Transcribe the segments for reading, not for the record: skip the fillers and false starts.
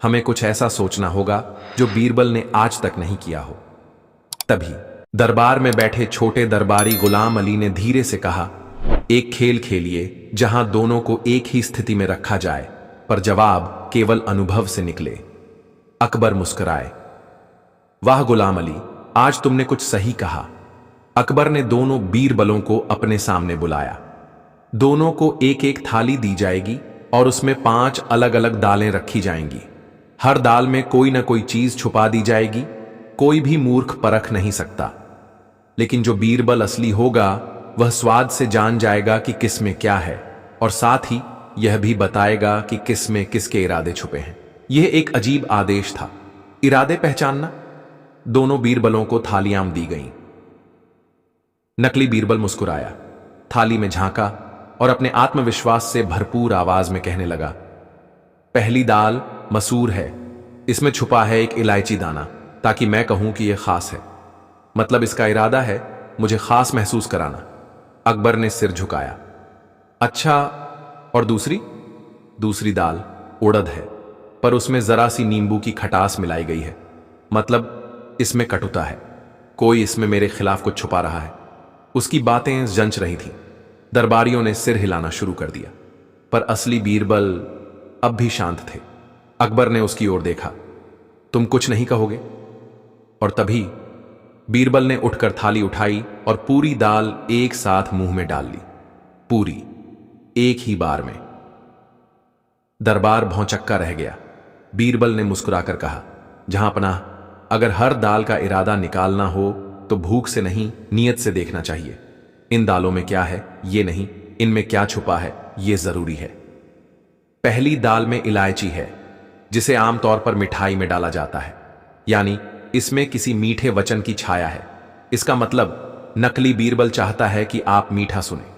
हमें कुछ ऐसा सोचना होगा जो बीरबल ने आज तक नहीं किया हो। तभी दरबार में बैठे छोटे दरबारी गुलाम अली ने धीरे से कहा, एक खेल खेलिए जहां दोनों को एक ही स्थिति में रखा जाए, पर जवाब केवल अनुभव से निकले। अकबर मुस्कुराए। वाह गुलाम अली, आज तुमने कुछ सही कहा। अकबर ने दोनों बीरबलों को अपने सामने बुलाया। दोनों को एक एक थाली दी जाएगी और उसमें 5 अलग अलग दालें रखी जाएंगी। हर दाल में कोई ना कोई चीज छुपा दी जाएगी। कोई भी मूर्ख परख नहीं सकता, लेकिन जो बीरबल असली होगा वह स्वाद से जान जाएगा कि किस में क्या है, और साथ ही यह भी बताएगा कि किस में किसके इरादे छुपे हैं। यह एक अजीब आदेश था, इरादे पहचानना। दोनों बीरबलों को थालियां दी गईं। नकली बीरबल मुस्कुराया, थाली में झांका और अपने आत्मविश्वास से भरपूर आवाज में कहने लगा, पहली दाल मसूर है। इसमें छुपा है एक इलायची दाना, ताकि मैं कहूं कि यह खास है। मतलब इसका इरादा है मुझे खास महसूस कराना। अकबर ने सिर झुकाया। अच्छा, और दूसरी दाल उड़द है, पर उसमें जरा सी नींबू की खटास मिलाई गई है। मतलब इसमें कटुता है। कोई इसमें मेरे खिलाफ कुछ छुपा रहा है। उसकी बातें जंच रही थीं। दरबारियों ने सिर हिलाना शुरू कर दिया, पर असली बीरबल अब भी शांत थे। अकबर ने उसकी ओर देखा। तुम कुछ नहीं कहोगे? और तभी बीरबल ने उठकर थाली उठाई और पूरी दाल एक साथ मुंह में डाल ली। पूरी, एक ही बार में। दरबार भौंचक्का रह गया। बीरबल ने मुस्कुराकर कहा, जहांपनाह, अगर हर दाल का इरादा निकालना हो तो भूख से नहीं, नीयत से देखना चाहिए। इन दालों में क्या है ये नहीं, इनमें क्या छुपा है ये जरूरी है। पहली दाल में इलायची है, जिसे आमतौर पर मिठाई में डाला जाता है, यानी इसमें किसी मीठे वचन की छाया है। इसका मतलब नकली बीरबल चाहता है कि आप मीठा सुने।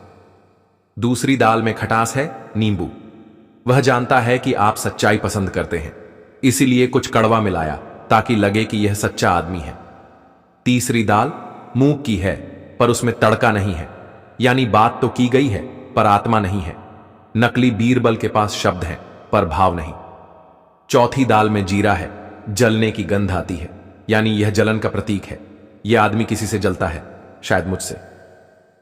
दूसरी दाल में खटास है, नींबू। वह जानता है कि आप सच्चाई पसंद करते हैं, इसीलिए कुछ कड़वा मिलाया ताकि लगे कि यह सच्चा आदमी है। तीसरी दाल मूंग की है, पर उसमें तड़का नहीं है, यानी बात तो की गई है पर आत्मा नहीं है। नकली बीरबल के पास शब्द हैं पर भाव नहीं। चौथी दाल में जीरा है, जलने की गंध आती है, यानी यह जलन का प्रतीक है। यह आदमी किसी से जलता है, शायद मुझसे।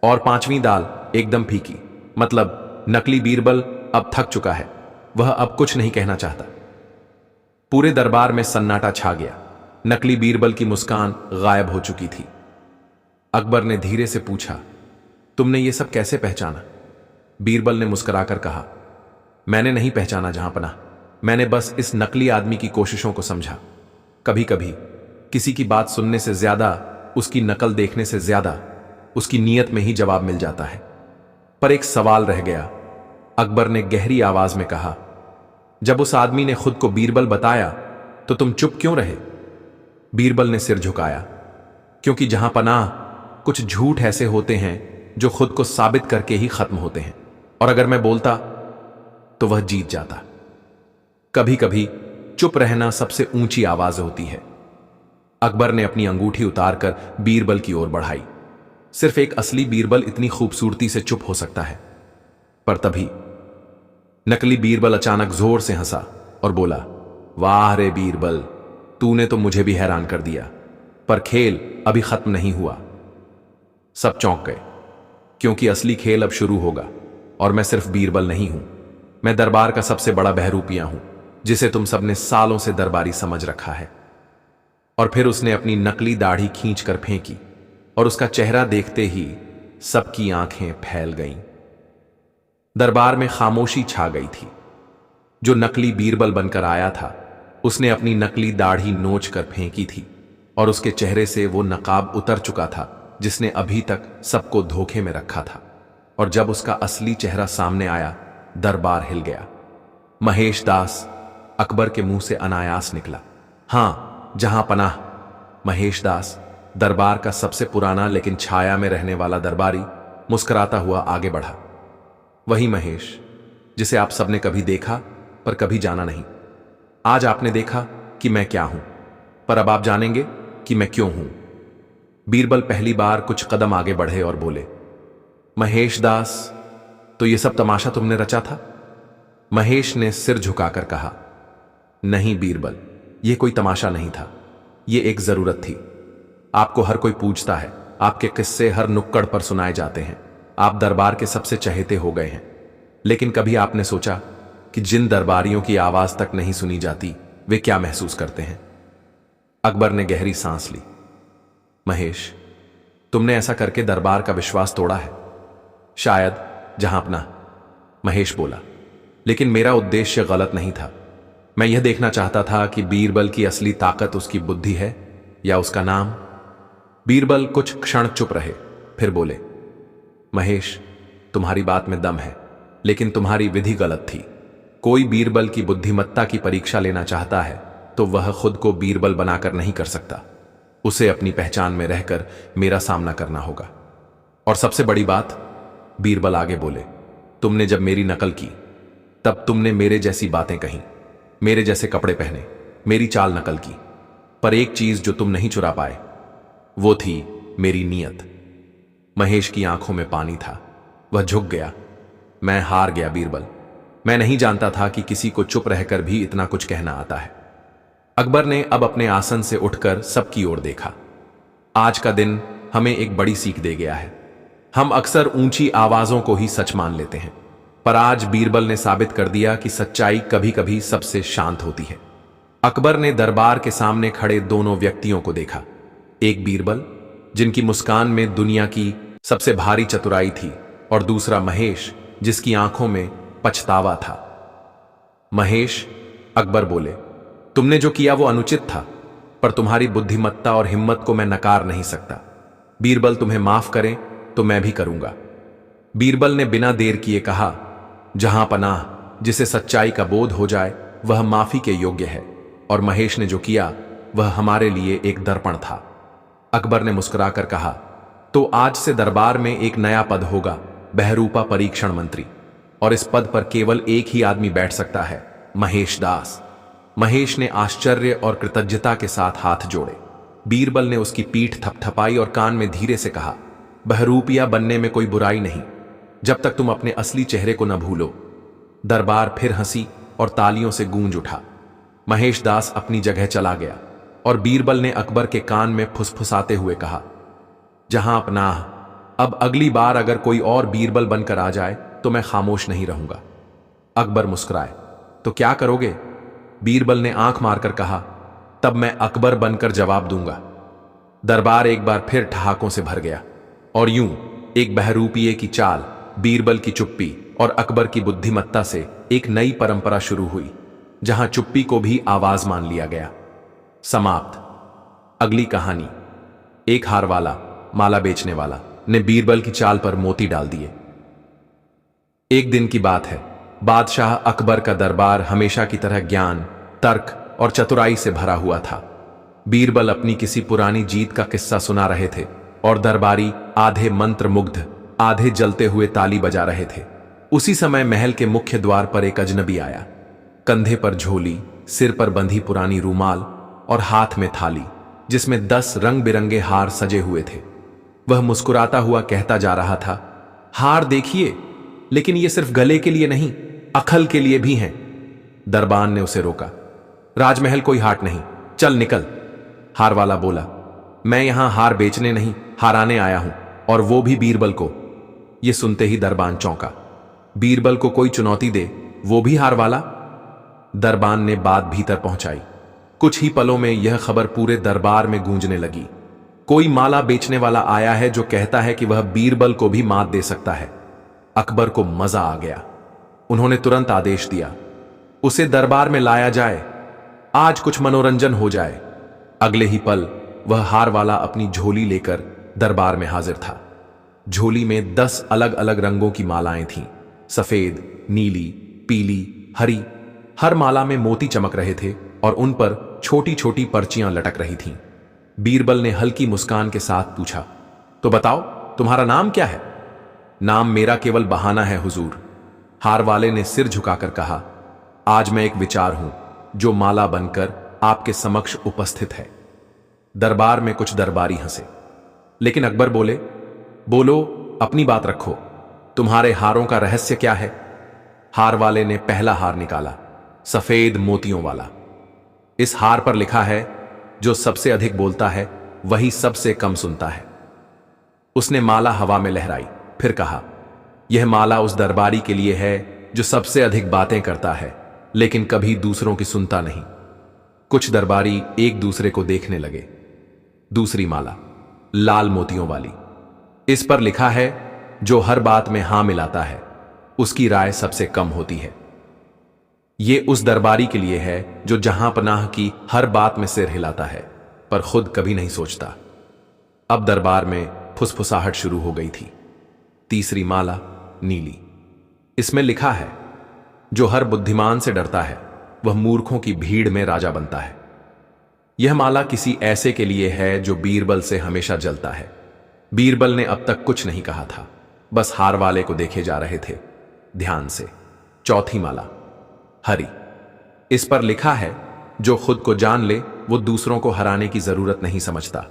और पांचवी दाल एकदम फीकी, मतलब नकली बीरबल अब थक चुका है, वह अब कुछ नहीं कहना चाहता। पूरे दरबार में सन्नाटा छा गया। नकली बीरबल की मुस्कान गायब हो चुकी थी। अकबर ने धीरे से पूछा, तुमने ये सब कैसे पहचाना? बीरबल ने मुस्कुराकर कहा, मैंने नहीं पहचाना जहांपनाह, मैंने बस इस नकली आदमी की कोशिशों को समझा। कभी कभी किसी की बात सुनने से ज्यादा, उसकी नकल देखने से ज्यादा, उसकी नीयत में ही जवाब मिल जाता है। पर एक सवाल रह गया। अकबर ने गहरी आवाज में कहा, जब उस आदमी ने खुद को बीरबल बताया तो तुम चुप क्यों रहे? बीरबल ने सिर झुकाया, क्योंकि जहांपनाह, कुछ झूठ ऐसे होते हैं जो खुद को साबित करके ही खत्म होते हैं, और अगर मैं बोलता तो वह जीत जाता। कभी कभी चुप रहना सबसे ऊंची आवाज होती है। अकबर ने अपनी अंगूठी उतारकर बीरबल की ओर बढ़ाई। सिर्फ एक असली बीरबल इतनी खूबसूरती से चुप हो सकता है। पर तभी नकली बीरबल अचानक जोर से हंसा और बोला, वाह रे बीरबल, तूने तो मुझे भी हैरान कर दिया। पर खेल अभी खत्म नहीं हुआ। सब चौंक गए, क्योंकि असली खेल अब शुरू होगा। और मैं सिर्फ बीरबल नहीं हूं, मैं दरबार का सबसे बड़ा बहरूपिया हूं, जिसे तुम सबने सालों से दरबारी समझ रखा है। और फिर उसने अपनी नकली दाढ़ी खींचकर फेंकी, और उसका चेहरा देखते ही सबकी आंखें फैल गईं। दरबार में खामोशी छा गई थी। जो नकली बीरबल बनकर आया था, उसने अपनी नकली दाढ़ी नोच कर फेंकी थी, और उसके चेहरे से वो नकाब उतर चुका था जिसने अभी तक सबको धोखे में रखा था। और जब उसका असली चेहरा सामने आया, दरबार हिल गया। महेश दास अकबर के मुंह से अनायास निकला। हां, जहांपनाह, महेश दास, दरबार का सबसे पुराना लेकिन छाया में रहने वाला दरबारी, मुस्कुराता हुआ आगे बढ़ा। वही महेश जिसे आप सबने कभी देखा पर कभी जाना नहीं। आज आपने देखा कि मैं क्या हूं, पर अब आप जानेंगे कि मैं क्यों हूं। बीरबल पहली बार कुछ कदम आगे बढ़े और बोले, महेश दास, तो ये सब तमाशा तुमने रचा था? महेश ने सिर झुकाकर कहा, नहीं बीरबल, यह कोई तमाशा नहीं था, ये एक जरूरत थी। आपको हर कोई पूछता है, आपके किस्से हर नुक्कड़ पर सुनाए जाते हैं, आप दरबार के सबसे चहेते हो गए हैं। लेकिन कभी आपने सोचा कि जिन दरबारियों की आवाज तक नहीं सुनी जाती वे क्या महसूस करते हैं? अकबर ने गहरी सांस ली। महेश, तुमने ऐसा करके दरबार का विश्वास तोड़ा है। शायद जहांपना, महेश बोला, लेकिन मेरा उद्देश्य गलत नहीं था। मैं यह देखना चाहता था कि बीरबल की असली ताकत उसकी बुद्धि है या उसका नाम। बीरबल कुछ क्षण चुप रहे, फिर बोले, महेश, तुम्हारी बात में दम है, लेकिन तुम्हारी विधि गलत थी। कोई बीरबल की बुद्धिमत्ता की परीक्षा लेना चाहता है तो वह खुद को बीरबल बनाकर नहीं कर सकता। उसे अपनी पहचान में रहकर मेरा सामना करना होगा। और सबसे बड़ी बात, बीरबल आगे बोले, तुमने जब मेरी नकल की तब तुमने मेरे जैसी बातें कहीं, मेरे जैसे कपड़े पहने, मेरी चाल नकल की। पर एक चीज जो तुम नहीं चुरा पाए वो थी मेरी नीयत। महेश की आंखों में पानी था, वह झुक गया। मैं हार गया बीरबल, मैं नहीं जानता था कि किसी को चुप रहकर भी इतना कुछ कहना आता है। अकबर ने अब अपने आसन से उठकर सबकी ओर देखा। आज का दिन हमें एक बड़ी सीख दे गया है। हम अक्सर ऊंची आवाजों को ही सच मान लेते हैं, पर आज बीरबल ने साबित कर दिया कि सच्चाई कभी कभी सबसे शांत होती है। अकबर ने दरबार के सामने खड़े दोनों व्यक्तियों को देखा। एक बीरबल, जिनकी मुस्कान में दुनिया की सबसे भारी चतुराई थी, और दूसरा महेश, जिसकी आंखों में पछतावा था। महेश, अकबर बोले, तुमने जो किया वो अनुचित था, पर तुम्हारी बुद्धिमत्ता और हिम्मत को मैं नकार नहीं सकता। बीरबल तुम्हें माफ करें तो मैं भी करूंगा। बीरबल ने बिना देर किए कहा, जहां पनाह, जिसे सच्चाई का बोध हो जाए वह माफी के योग्य है, और महेश ने जो किया वह हमारे लिए एक दर्पण था। अकबर ने मुस्कुराकर कहा, तो आज से दरबार में एक नया पद होगा, बहरूपा परीक्षण मंत्री, और इस पद पर केवल एक ही आदमी बैठ सकता है, महेश दास। महेश ने आश्चर्य और कृतज्ञता के साथ हाथ जोड़े। बीरबल ने उसकी पीठ थपथपाई और कान में धीरे से कहा, बहरूपिया बनने में कोई बुराई नहीं, जब तक तुम अपने असली चेहरे को न भूलो। दरबार फिर हंसी और तालियों से गूंज उठा। महेश दास अपनी जगह चला गया और बीरबल ने अकबर के कान में फुसफुसाते हुए कहा, जहां अपनाह, अब अगली बार अगर कोई और बीरबल बनकर आ जाए तो मैं खामोश नहीं रहूंगा। अकबर मुस्कुराए, तो क्या करोगे? बीरबल ने आंख मारकर कहा, तब मैं अकबर बनकर जवाब दूंगा। दरबार एक बार फिर ठहाकों से भर गया, और यूं एक बहरूपिये की चाल, बीरबल की चुप्पी और अकबर की बुद्धिमत्ता से एक नई परंपरा शुरू हुई, जहां चुप्पी को भी आवाज मान लिया गया। समाप्त। अगली कहानी। एक हारवाला, माला बेचने वाला, ने बीरबल की चाल पर मोती डाल दिए। एक दिन की बात है, बादशाह अकबर का दरबार हमेशा की तरह ज्ञान, तर्क और चतुराई से भरा हुआ था। बीरबल अपनी किसी पुरानी जीत का किस्सा सुना रहे थे और दरबारी आधे मंत्र मुग्ध, आधे जलते हुए ताली बजा रहे थे। उसी समय महल के मुख्य द्वार पर एक अजनबी आया, कंधे पर झोली, सिर पर बंधी पुरानी रूमाल और हाथ में थाली जिसमें 10 रंग बिरंगे हार सजे हुए थे। वह मुस्कुराता हुआ कहता जा रहा था, हार देखिए, लेकिन ये सिर्फ गले के लिए नहीं, अखल के लिए भी हैं। दरबान ने उसे रोका, राजमहल कोई हाट नहीं, चल निकल। हार वाला बोला, मैं यहां हार बेचने नहीं, हाराने आया हूं, और वो भी बीरबल को। यह सुनते ही दरबान चौंका। बीरबल को कोई चुनौती दे, वो भी हार वाला? दरबान ने बात भीतर पहुंचाई। कुछ ही पलों में यह खबर पूरे दरबार में गूंजने लगी, कोई माला बेचने वाला आया है जो कहता है कि वह बीरबल को भी मात दे सकता है। अकबर को मजा आ गया। उन्होंने तुरंत आदेश दिया, उसे दरबार में लाया जाए, आज कुछ मनोरंजन हो जाए। अगले ही पल वह हार वाला अपनी झोली लेकर दरबार में हाजिर था। झोली में 10 अलग अलग रंगों की मालाएं थीं, सफेद, नीली, पीली, हरी। हर माला में मोती चमक रहे थे और उन पर छोटी छोटी पर्चियां लटक रही थीं। बीरबल ने हल्की मुस्कान के साथ पूछा, तो बताओ तुम्हारा नाम क्या है? नाम मेरा केवल बहाना है हुजूर। हार वाले ने सिर झुकाकर कहा, आज मैं एक विचार हूं जो माला बनकर आपके समक्ष उपस्थित है। दरबार में कुछ दरबारी हंसे, लेकिन अकबर बोले, बोलो, अपनी बात रखो, तुम्हारे हारों का रहस्य क्या है? हार वाले ने पहला हार निकाला, सफेद मोतियों वाला। इस हार पर लिखा है, जो सबसे अधिक बोलता है वही सबसे कम सुनता है। उसने माला हवा में लहराई, फिर कहा, यह माला उस दरबारी के लिए है जो सबसे अधिक बातें करता है लेकिन कभी दूसरों की सुनता नहीं। कुछ दरबारी एक दूसरे को देखने लगे। दूसरी माला, लाल मोतियों वाली। इस पर लिखा है, जो हर बात में हां मिलाता है उसकी राय सबसे कम होती है। यह उस दरबारी के लिए है जो जहां पनाह की हर बात में सिर हिलाता है पर खुद कभी नहीं सोचता। अब दरबार में फुसफुसाहट शुरू हो गई थी। तीसरी माला, नीली। इसमें लिखा है, जो हर बुद्धिमान से डरता है वह मूर्खों की भीड़ में राजा बनता है। यह माला किसी ऐसे के लिए है जो बीरबल से हमेशा जलता है। बीरबल ने अब तक कुछ नहीं कहा था, बस हार वाले को देखे जा रहे थे ध्यान से। चौथी माला, हरी। इस पर लिखा है, जो खुद को जान ले वो दूसरों को हराने की जरूरत नहीं समझता।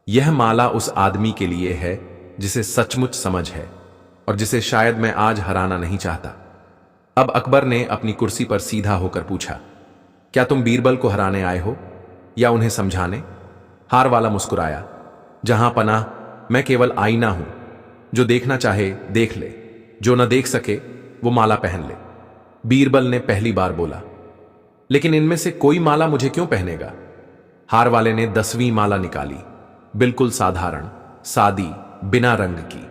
यह माला उस आदमी के लिए है जिसे सचमुच समझ है और जिसे शायद मैं आज हराना नहीं चाहता। अब अकबर ने अपनी कुर्सी पर सीधा होकर पूछा, क्या तुम बीरबल को हराने आए हो या उन्हें समझाने? हार वाला मुस्कुराया, जहां पनाह, मैं केवल आईना हूं। जो देखना चाहे देख ले, जो न देख सके वो माला पहन ले। बीरबल ने पहली बार बोला, लेकिन इनमें से कोई माला मुझे क्यों पहनेगा? हार वाले ने 10वीं माला निकाली, बिल्कुल साधारण, सादी, बिना रंग की,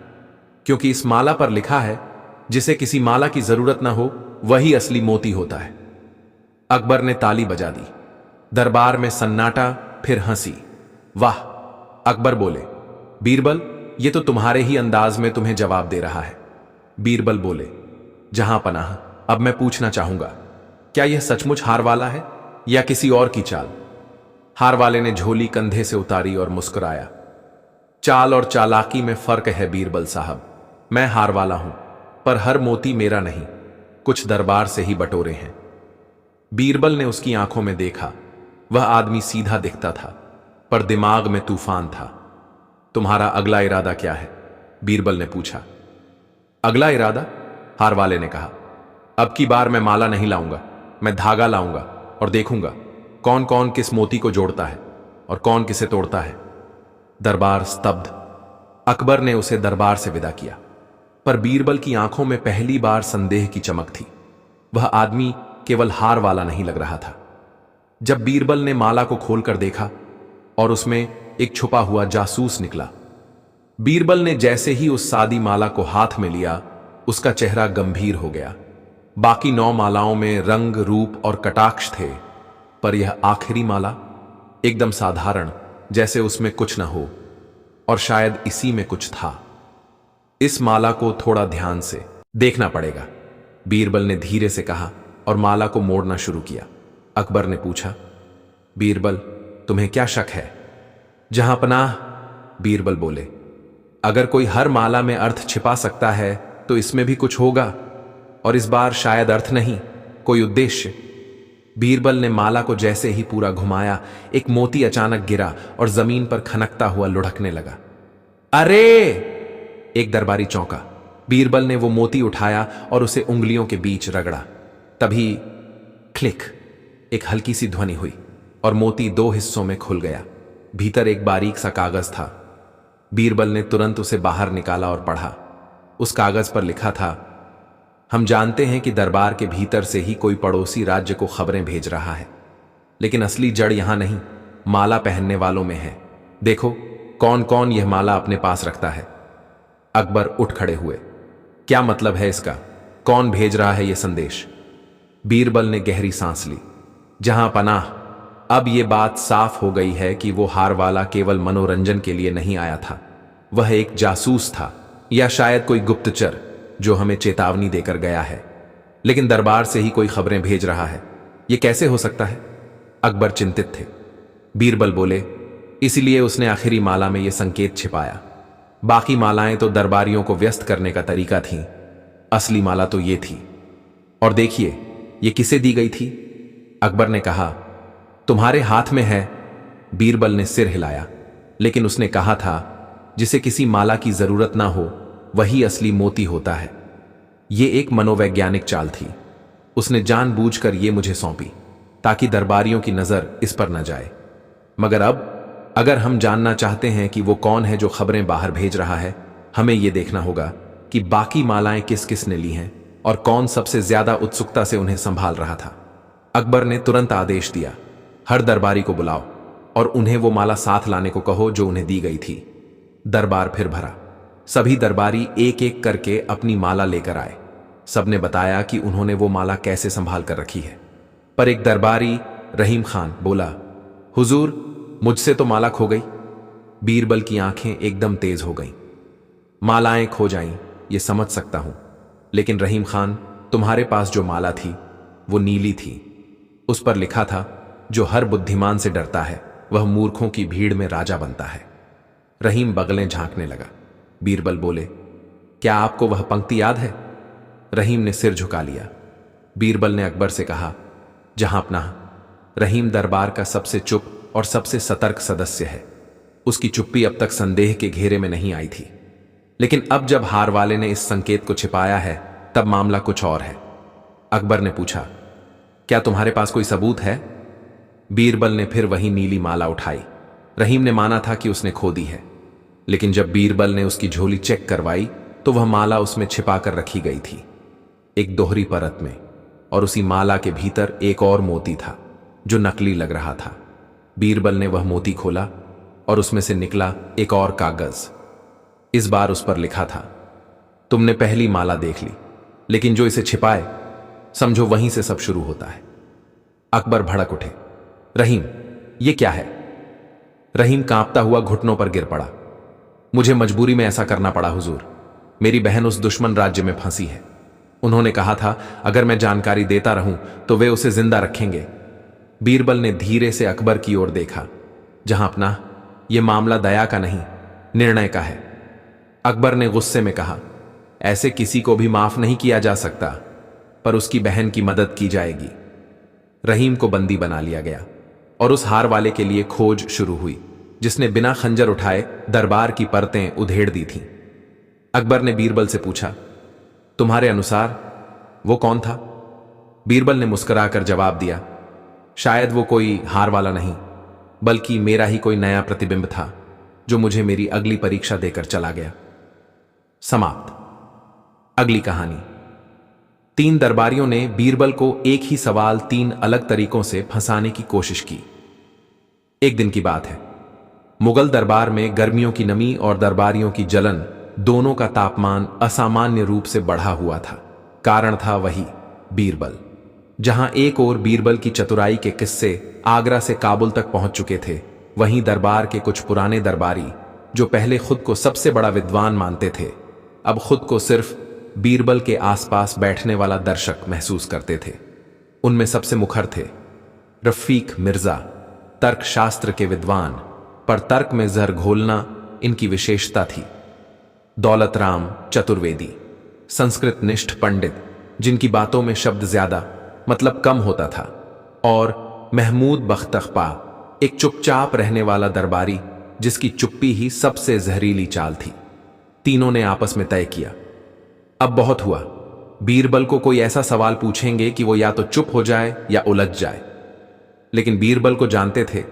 क्योंकि इस माला पर लिखा है, जिसे किसी माला की जरूरत ना हो वही असली मोती होता है। अकबर ने ताली बजा दी। दरबार में सन्नाटा, फिर हंसी। वाह! अकबर बोले, बीरबल, ये तो तुम्हारे ही अंदाज में तुम्हें जवाब दे रहा है। बीरबल बोले, जहां पनाह, अब मैं पूछना चाहूंगा, क्या यह सचमुच हार वाला है या किसी और की चाल? हार वाले ने झोली कंधे से उतारी और मुस्कुराया। चाल और चालाकी में फर्क है बीरबल साहब। मैं हार वाला हूं, पर हर मोती मेरा नहीं, कुछ दरबार से ही बटोरे हैं। बीरबल ने उसकी आंखों में देखा। वह आदमी सीधा दिखता था, पर दिमाग में तूफान था। तुम्हारा अगला इरादा क्या है? बीरबल ने पूछा। अगला इरादा? हार वाले ने कहा, अब की बार मैं माला नहीं लाऊंगा, मैं धागा लाऊंगा और देखूंगा कौन कौन किस मोती को जोड़ता है और कौन किसे तोड़ता है। दरबार स्तब्ध। अकबर ने उसे दरबार से विदा किया, पर बीरबल की आंखों में पहली बार संदेह की चमक थी। वह आदमी केवल हार वाला नहीं लग रहा था। जब बीरबल ने माला को खोलकर देखा और उसमें एक छुपा हुआ जासूस निकला। बीरबल ने जैसे ही उस सादी माला को हाथ में लिया, उसका चेहरा गंभीर हो गया। बाकी 9 मालाओं में रंग, रूप और कटाक्ष थे, पर यह आखिरी माला एकदम साधारण, जैसे उसमें कुछ न हो, और शायद इसी में कुछ था। इस माला को थोड़ा ध्यान से देखना पड़ेगा, बीरबल ने धीरे से कहा और माला को मोड़ना शुरू किया। अकबर ने पूछा, बीरबल, तुम्हें क्या शक है? जहां पनाह, बीरबल बोले, अगर कोई हर माला में अर्थ छिपा सकता है तो इसमें भी कुछ होगा, और इस बार शायद अर्थ नहीं, कोई उद्देश्य। बीरबल ने माला को जैसे ही पूरा घुमाया, एक मोती अचानक गिरा और जमीन पर खनकता हुआ लुढ़कने लगा। अरे! एक दरबारी चौंका। बीरबल ने वो मोती उठाया और उसे उंगलियों के बीच रगड़ा। तभी क्लिक, एक हल्की सी ध्वनि हुई और मोती 2 हिस्सों में खुल गया। भीतर एक बारीक सा कागज था। बीरबल ने तुरंत उसे बाहर निकाला और पढ़ा। उस कागज पर लिखा था, हम जानते हैं कि दरबार के भीतर से ही कोई पड़ोसी राज्य को खबरें भेज रहा है, लेकिन असली जड़ यहां नहीं, माला पहनने वालों में है। देखो कौन कौन यह माला अपने पास रखता है। अकबर उठ खड़े हुए। क्या मतलब है इसका? कौन भेज रहा है यह संदेश? बीरबल ने गहरी सांस ली। जहां पनाह, अब यह बात साफ हो गई है कि वो हार वाला केवल मनोरंजन के लिए नहीं आया था। वह एक जासूस था, या शायद कोई गुप्तचर जो हमें चेतावनी देकर गया है, लेकिन दरबार से ही कोई खबरें भेज रहा है। यह कैसे हो सकता है? अकबर चिंतित थे। बीरबल बोले, इसलिए उसने आखिरी माला में यह संकेत छिपाया। बाकी मालाएं तो दरबारियों को व्यस्त करने का तरीका थीं, असली माला तो ये थी। और देखिए, ये किसे दी गई थी? अकबर ने कहा, तुम्हारे हाथ में है। बीरबल ने सिर हिलाया, लेकिन उसने कहा था, जिसे किसी माला की जरूरत ना हो वही असली मोती होता है। ये एक मनोवैज्ञानिक चाल थी। उसने जानबूझकर ये मुझे सौंपी। ताकि दरबारियों की नजर इस पर न जाए। मगर अब अगर हम जानना चाहते हैं कि वो कौन है जो खबरें बाहर भेज रहा है, हमें यह देखना होगा कि बाकी मालाएं किस किस ने ली हैं और कौन सबसे ज्यादा उत्सुकता से उन्हें संभाल रहा था। अकबर ने तुरंत आदेश दिया, हर दरबारी को बुलाओ और उन्हें वो माला साथ लाने को कहो जो उन्हें दी गई थी। दरबार फिर भरा। सभी दरबारी एक एक करके अपनी माला लेकर आए। सबने बताया कि उन्होंने वो माला कैसे संभाल कर रखी है। पर एक दरबारी रहीम खान बोला, हुजूर, मुझसे तो माला खो गई। बीरबल की आंखें एकदम तेज हो गईं। मालाएं खो जाईं, ये समझ सकता हूं, लेकिन रहीम खान, तुम्हारे पास जो माला थी वो नीली थी। उस पर लिखा था, जो हर बुद्धिमान से डरता है वह मूर्खों की भीड़ में राजा बनता है। रहीम बगलें झांकने लगा। बीरबल बोले, क्या आपको वह पंक्ति याद है? रहीम ने सिर झुका लिया। बीरबल ने अकबर से कहा, जहां अपना रहीम दरबार का सबसे चुप और सबसे सतर्क सदस्य है। उसकी चुप्पी अब तक संदेह के घेरे में नहीं आई थी, लेकिन अब जब हार वाले ने इस संकेत को छिपाया है तब मामला कुछ और है। अकबर ने पूछा, क्या तुम्हारे पास कोई सबूत है? बीरबल ने फिर वही नीली माला उठाई। रहीम ने माना था कि उसने खो दी है, लेकिन जब बीरबल ने उसकी झोली चेक करवाई तो वह माला उसमें छिपाकर रखी गई थी, एक दोहरी परत में, और उसी माला के भीतर एक और मोती था जो नकली लग रहा था। बीरबल ने वह मोती खोला और उसमें से निकला एक और कागज। इस बार उस पर लिखा था, तुमने पहली माला देख ली, लेकिन जो इसे छिपाए, समझो वहीं से सब शुरू होता है। अकबर भड़क उठे। रहीम, ये क्या है? रहीम कांपता हुआ घुटनों पर गिर पड़ा। मुझे मजबूरी में ऐसा करना पड़ा हुजूर। मेरी बहन उस दुश्मन राज्य में फंसी है। उन्होंने कहा था अगर मैं जानकारी देता रहूं तो वे उसे जिंदा रखेंगे। बीरबल ने धीरे से अकबर की ओर देखा। जहां अपना, यह मामला दया का नहीं, निर्णय का है। अकबर ने गुस्से में कहा, ऐसे किसी को भी माफ नहीं किया जा सकता, पर उसकी बहन की मदद की जाएगी। रहीम को बंदी बना लिया गया और उस हार वाले के लिए खोज शुरू हुई जिसने बिना खंजर उठाए दरबार की परतें उधेड़ दी थीं। अकबर ने बीरबल से पूछा, तुम्हारे अनुसार वो कौन था? बीरबल ने मुस्कुराकर जवाब दिया, शायद वो कोई हार वाला नहीं, बल्कि मेरा ही कोई नया प्रतिबिंब था जो मुझे मेरी अगली परीक्षा देकर चला गया। समाप्त। अगली कहानी। 3 दरबारियों ने बीरबल को एक ही सवाल 3 अलग तरीकों से फंसाने की कोशिश की। एक दिन की बात है। मुगल दरबार में गर्मियों की नमी और दरबारियों की जलन, दोनों का तापमान असामान्य रूप से बढ़ा हुआ था। कारण था वही, बीरबल। जहां एक ओर बीरबल की चतुराई के किस्से आगरा से काबुल तक पहुंच चुके थे, वहीं दरबार के कुछ पुराने दरबारी जो पहले खुद को सबसे बड़ा विद्वान मानते थे, अब खुद को सिर्फ बीरबल के आसपास बैठने वाला दर्शक महसूस करते थे। उनमें सबसे मुखर थे रफीक मिर्जा, तर्कशास्त्र के विद्वान, पर तर्क में जहर घोलना इनकी विशेषता थी। दौलत राम चतुर्वेदी, संस्कृत निष्ठ पंडित जिनकी बातों में शब्द ज्यादा मतलब कम होता था, और महमूद बख्तखपा, एक चुपचाप रहने वाला दरबारी जिसकी चुप्पी ही सबसे जहरीली चाल थी। तीनों ने आपस में तय किया, अब बहुत हुआ। बीरबल को कोई ऐसा सवाल पूछेंगे कि वो या तो चुप हो जाए या उलझ जाए। लेकिन बीरबल को जानते थे,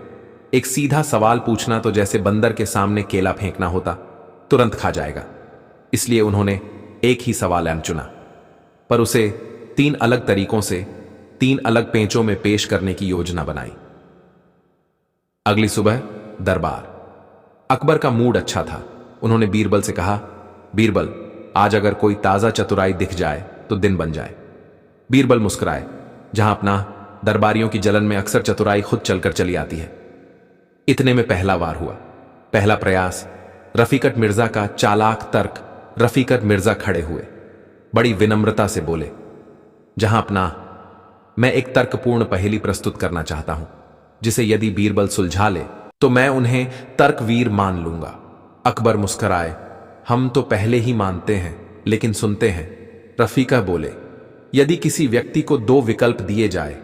एक सीधा सवाल पूछना तो जैसे बंदर के सामने केला फेंकना होता, तुरंत खा जाएगा। इसलिए उन्होंने एक ही सवाल चुना, पर उसे 3 अलग तरीकों से 3 अलग पेंचों में पेश करने की योजना बनाई। अगली सुबह दरबार। अकबर का मूड अच्छा था। उन्होंने बीरबल से कहा, बीरबल, आज अगर कोई ताजा चतुराई दिख जाए तो दिन बन जाए। बीरबल मुस्कुराए। जहां अपना, दरबारियों की जलन में अक्सर चतुराई खुद चलकर चली आती है। इतने में पहला वार हुआ। पहला प्रयास, रफीकत मिर्जा का चालाक तर्क। रफीकत मिर्जा खड़े हुए, बड़ी विनम्रता से बोले, जहां अपना, मैं एक तर्कपूर्ण पहेली प्रस्तुत करना चाहता हूं, जिसे यदि बीरबल सुलझा ले तो मैं उन्हें तर्कवीर मान लूंगा। अकबर मुस्कुराए, हम तो पहले ही मानते हैं, लेकिन सुनते हैं। रफीका बोले, यदि किसी व्यक्ति को 2 विकल्प दिए जाए,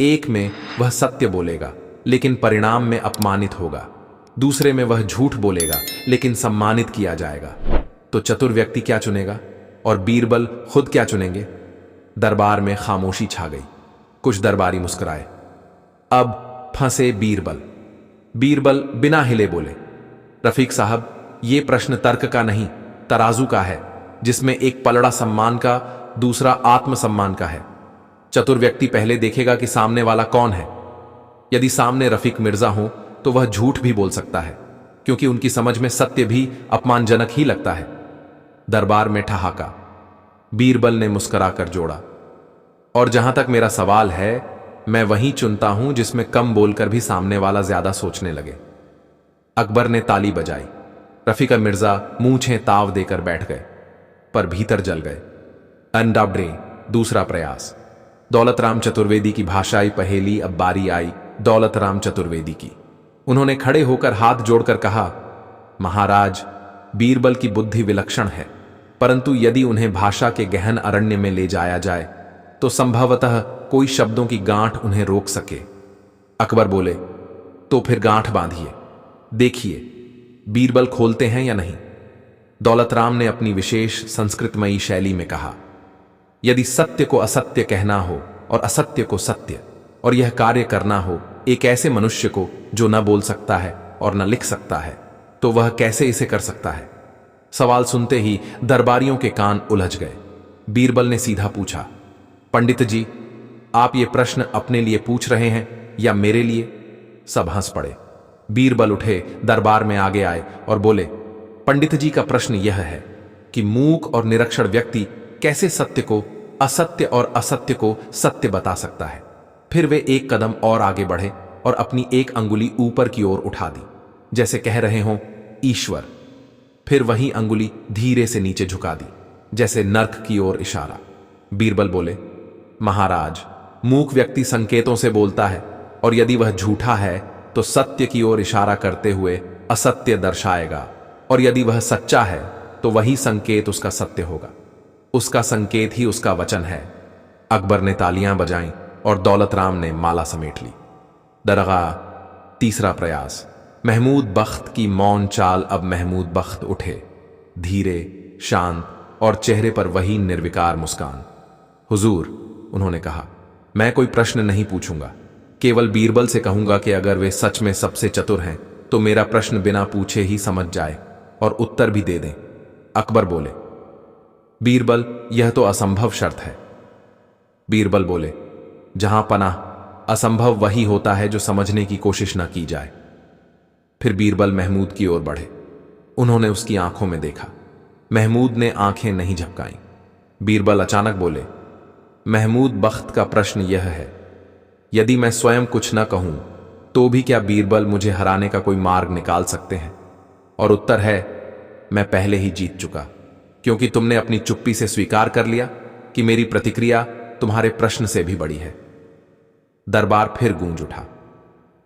एक में वह सत्य बोलेगा लेकिन परिणाम में अपमानित होगा, दूसरे में वह झूठ बोलेगा लेकिन सम्मानित किया जाएगा, तो चतुर व्यक्ति क्या चुनेगा और बीरबल खुद क्या चुनेंगे? दरबार में खामोशी छा गई। कुछ दरबारी मुस्कुराए, अब फंसे बीरबल। बीरबल बिना हिले बोले, रफीक साहब, ये प्रश्न तर्क का नहीं, तराजू का है, जिसमें एक पलड़ा सम्मान का, दूसरा आत्मसम्मान का है। चतुर व्यक्ति पहले देखेगा कि सामने वाला कौन है। यदि सामने रफीक मिर्जा हो तो वह झूठ भी बोल सकता है, क्योंकि उनकी समझ में सत्य भी अपमानजनक ही लगता है। दरबार में ठहाका। बीरबल ने मुस्कुराकर जोड़ा, और जहां तक मेरा सवाल है, मैं वही चुनता हूं जिसमें कम बोलकर भी सामने वाला ज्यादा सोचने लगे। अकबर ने ताली बजाई। रफीक मिर्जा मूंछें ताव देकर बैठ गए, पर भीतर जल गए। अनडाब्डे दूसरा प्रयास। दौलत राम चतुर्वेदी की भाषाई पहेली अब बारी आई दौलत राम चतुर्वेदी की। उन्होंने खड़े होकर हाथ जोड़कर कहा, महाराज, बीरबल की बुद्धि विलक्षण है, परंतु यदि उन्हें भाषा के गहन अरण्य में ले जाया जाए तो संभवतः कोई शब्दों की गांठ उन्हें रोक सके। अकबर बोले, तो फिर गांठ बांधिए, देखिए बीरबल खोलते हैं या नहीं। दौलत राम ने अपनी विशेष संस्कृतमयी शैली में कहा, यदि सत्य को असत्य कहना हो और असत्य को सत्य, और यह कार्य करना हो एक ऐसे मनुष्य को जो न बोल सकता है और न लिख सकता है, तो वह कैसे इसे कर सकता है। सवाल सुनते ही दरबारियों के कान उलझ गए। बीरबल ने सीधा पूछा, पंडित जी, आप ये प्रश्न अपने लिए पूछ रहे हैं या मेरे लिए? सब हंस पड़े। बीरबल उठे, दरबार में आगे आए और बोले, पंडित जी का प्रश्न यह है कि मूक और निरक्षर व्यक्ति कैसे सत्य को असत्य और असत्य को सत्य बता सकता है। फिर वे एक कदम और आगे बढ़े और अपनी एक अंगुली ऊपर की ओर उठा दी, जैसे कह रहे हों ईश्वर। फिर वही अंगुली धीरे से नीचे झुका दी, जैसे नर्क की ओर इशारा। बीरबल बोले, महाराज, मूक व्यक्ति संकेतों से बोलता है, और यदि वह झूठा है तो सत्य की ओर इशारा करते हुए असत्य दर्शाएगा, और यदि वह सच्चा है तो वही संकेत उसका सत्य होगा। उसका संकेत ही उसका वचन है। अकबर ने तालियां बजाईं और दौलत राम ने माला समेट ली। दरगाह तीसरा प्रयास। महमूद बख्त की मौन चाल अब महमूद बख्त उठे, धीरे, शांत और चेहरे पर वही निर्विकार मुस्कान। हुजूर, उन्होंने कहा, मैं कोई प्रश्न नहीं पूछूंगा, केवल बीरबल से कहूंगा कि अगर वे सच में सबसे चतुर हैं तो मेरा प्रश्न बिना पूछे ही समझ जाए और उत्तर भी दे दें। अकबर बोले, बीरबल, यह तो असंभव शर्त है। बीरबल बोले, जहां पनाह असंभव वही होता है जो समझने की कोशिश न की जाए। फिर बीरबल महमूद की ओर बढ़े। उन्होंने उसकी आंखों में देखा। महमूद ने आंखें नहीं झपकाईं। बीरबल अचानक बोले, महमूद बख्त का प्रश्न यह है, यदि मैं स्वयं कुछ न कहूं तो भी क्या बीरबल मुझे हराने का कोई मार्ग निकाल सकते हैं? और उत्तर है, मैं पहले ही जीत चुका, क्योंकि तुमने अपनी चुप्पी से स्वीकार कर लिया कि मेरी प्रतिक्रिया तुम्हारे प्रश्न से भी बड़ी है। दरबार फिर गूंज उठा।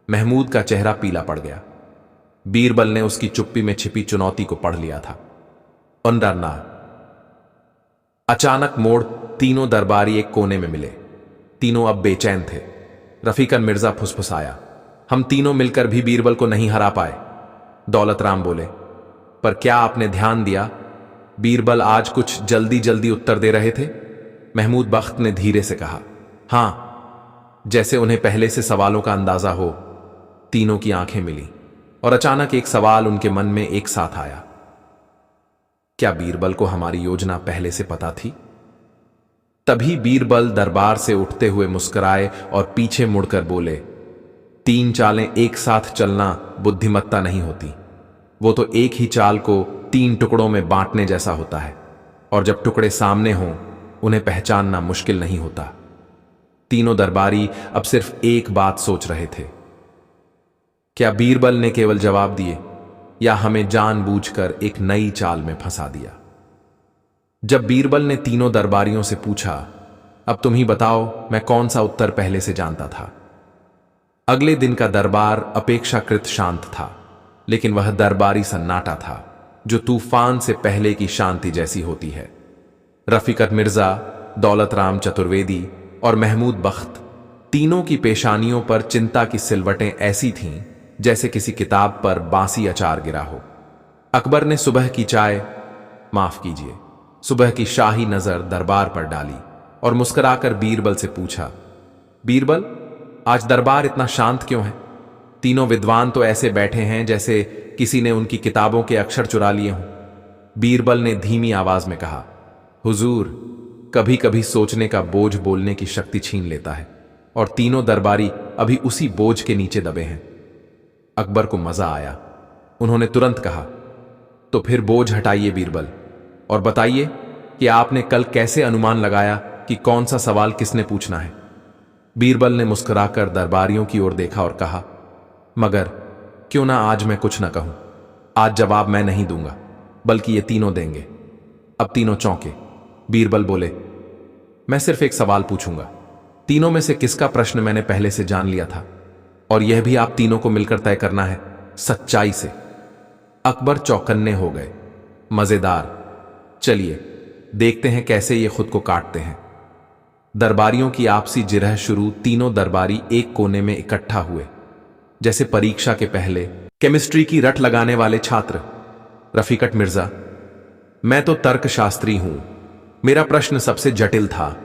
महमूद का चेहरा पीला पड़ गया। बीरबल ने उसकी चुप्पी में छिपी चुनौती को पढ़ लिया था। अंडरना। अचानक मोड़ तीनों दरबारी एक कोने में मिले। तीनों अब बेचैन थे। रफीकन मिर्जा फुसफुसाया, हम तीनों मिलकर भी बीरबल को नहीं हरा पाए। दौलत राम बोले, पर क्या आपने ध्यान दिया, बीरबल आज कुछ जल्दी जल्दी उत्तर दे रहे थे? महमूद बख्त ने धीरे से कहा, हां, जैसे उन्हें पहले से सवालों का अंदाजा हो। तीनों की आंखें मिली और अचानक एक सवाल उनके मन में एक साथ आया, क्या बीरबल को हमारी योजना पहले से पता थी? तभी बीरबल दरबार से उठते हुए मुस्कुराए और पीछे मुड़कर बोले, तीन चालें एक साथ चलना बुद्धिमत्ता नहीं होती, वो तो एक ही चाल को तीन टुकड़ों में बांटने जैसा होता है, और जब टुकड़े सामने हों उन्हें पहचानना मुश्किल नहीं होता। तीनों दरबारी अब सिर्फ एक बात सोच रहे थे, क्या बीरबल ने केवल जवाब दिए या हमें जानबूझकर एक नई चाल में फंसा दिया? जब बीरबल ने तीनों दरबारियों से पूछा, अब तुम ही बताओ मैं कौन सा उत्तर पहले से जानता था। अगले दिन का दरबार अपेक्षाकृत शांत था, लेकिन वह दरबारी सन्नाटा था जो तूफान से पहले की शांति जैसी होती है। रफीकत मिर्जा, दौलत राम चतुर्वेदी और महमूद बख्त, तीनों की पेशानियों पर चिंता की सिलवटें ऐसी थीं जैसे किसी किताब पर बासी अचार गिरा हो। अकबर ने सुबह की चाय, माफ कीजिए, सुबह की शाही नजर दरबार पर डाली और मुस्कुराकर बीरबल से पूछा, बीरबल, आज दरबार इतना शांत क्यों है? तीनों विद्वान तो ऐसे बैठे हैं जैसे किसी ने उनकी किताबों के अक्षर चुरा लिए हों। बीरबल ने धीमी आवाज में कहा, हुजूर, कभी कभी सोचने का बोझ बोलने की शक्ति छीन लेता है, और तीनों दरबारी अभी उसी बोझ के नीचे दबे हैं। अकबर को मजा आया। उन्होंने तुरंत कहा, तो फिर बोझ हटाइए बीरबल, और बताइए कि आपने कल कैसे अनुमान लगाया कि कौन सा सवाल किसने पूछना है। बीरबल ने मुस्कुराकर दरबारियों की ओर देखा और कहा, मगर क्यों ना आज मैं कुछ ना कहूं। आज जवाब मैं नहीं दूंगा, बल्कि ये तीनों देंगे। अब तीनों चौंके। बीरबल बोले, मैं सिर्फ एक सवाल पूछूंगा। तीनों में से किसका प्रश्न मैंने पहले से जान लिया था, और यह भी आप तीनों को मिलकर तय करना है, सच्चाई से। अकबर चौकन्ने हो गए। मजेदार, चलिए देखते हैं कैसे ये खुद को काटते हैं। दरबारियों की आपसी जिरह शुरू। तीनों दरबारी एक कोने में इकट्ठा हुए, जैसे परीक्षा के पहले केमिस्ट्री की रट लगाने वाले छात्र। रफीकट मिर्जा, मैं तो तर्कशास्त्री हूं, मेरा प्रश्न सबसे जटिल था।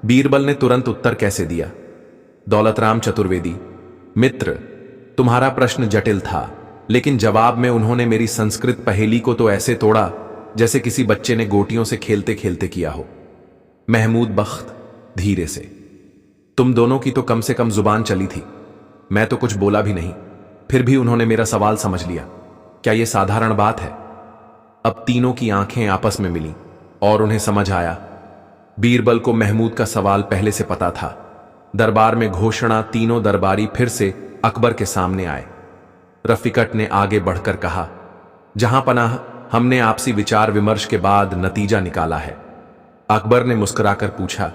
बीरबल ने तुरंत उत्तर कैसे दिया। दौलतराम चतुर्वेदी, मित्र, तुम्हारा प्रश्न जटिल था, लेकिन जवाब में उन्होंने मेरी संस्कृत पहेली को तो ऐसे तोड़ा जैसे किसी बच्चे ने गोटियों से खेलते खेलते किया हो। महमूद बख्त, धीरे से, तुम दोनों की तो कम से कम जुबान चली थी। मैं तो कुछ बोला भी नहीं, फिर भी उन्होंने मेरा सवाल समझ लिया। क्या यह साधारण बात है? अब तीनों की आंखें आपस में मिली और उन्हें समझ आया। बीरबल को महमूद का सवाल पहले से पता था। दरबार में घोषणा। तीनों दरबारी फिर से अकबर के सामने आए। रफीकट ने आगे बढ़कर कहा, जहां पनाह, हमने आपसी विचार विमर्श के बाद नतीजा निकाला है। अकबर ने मुस्कुराकर पूछा,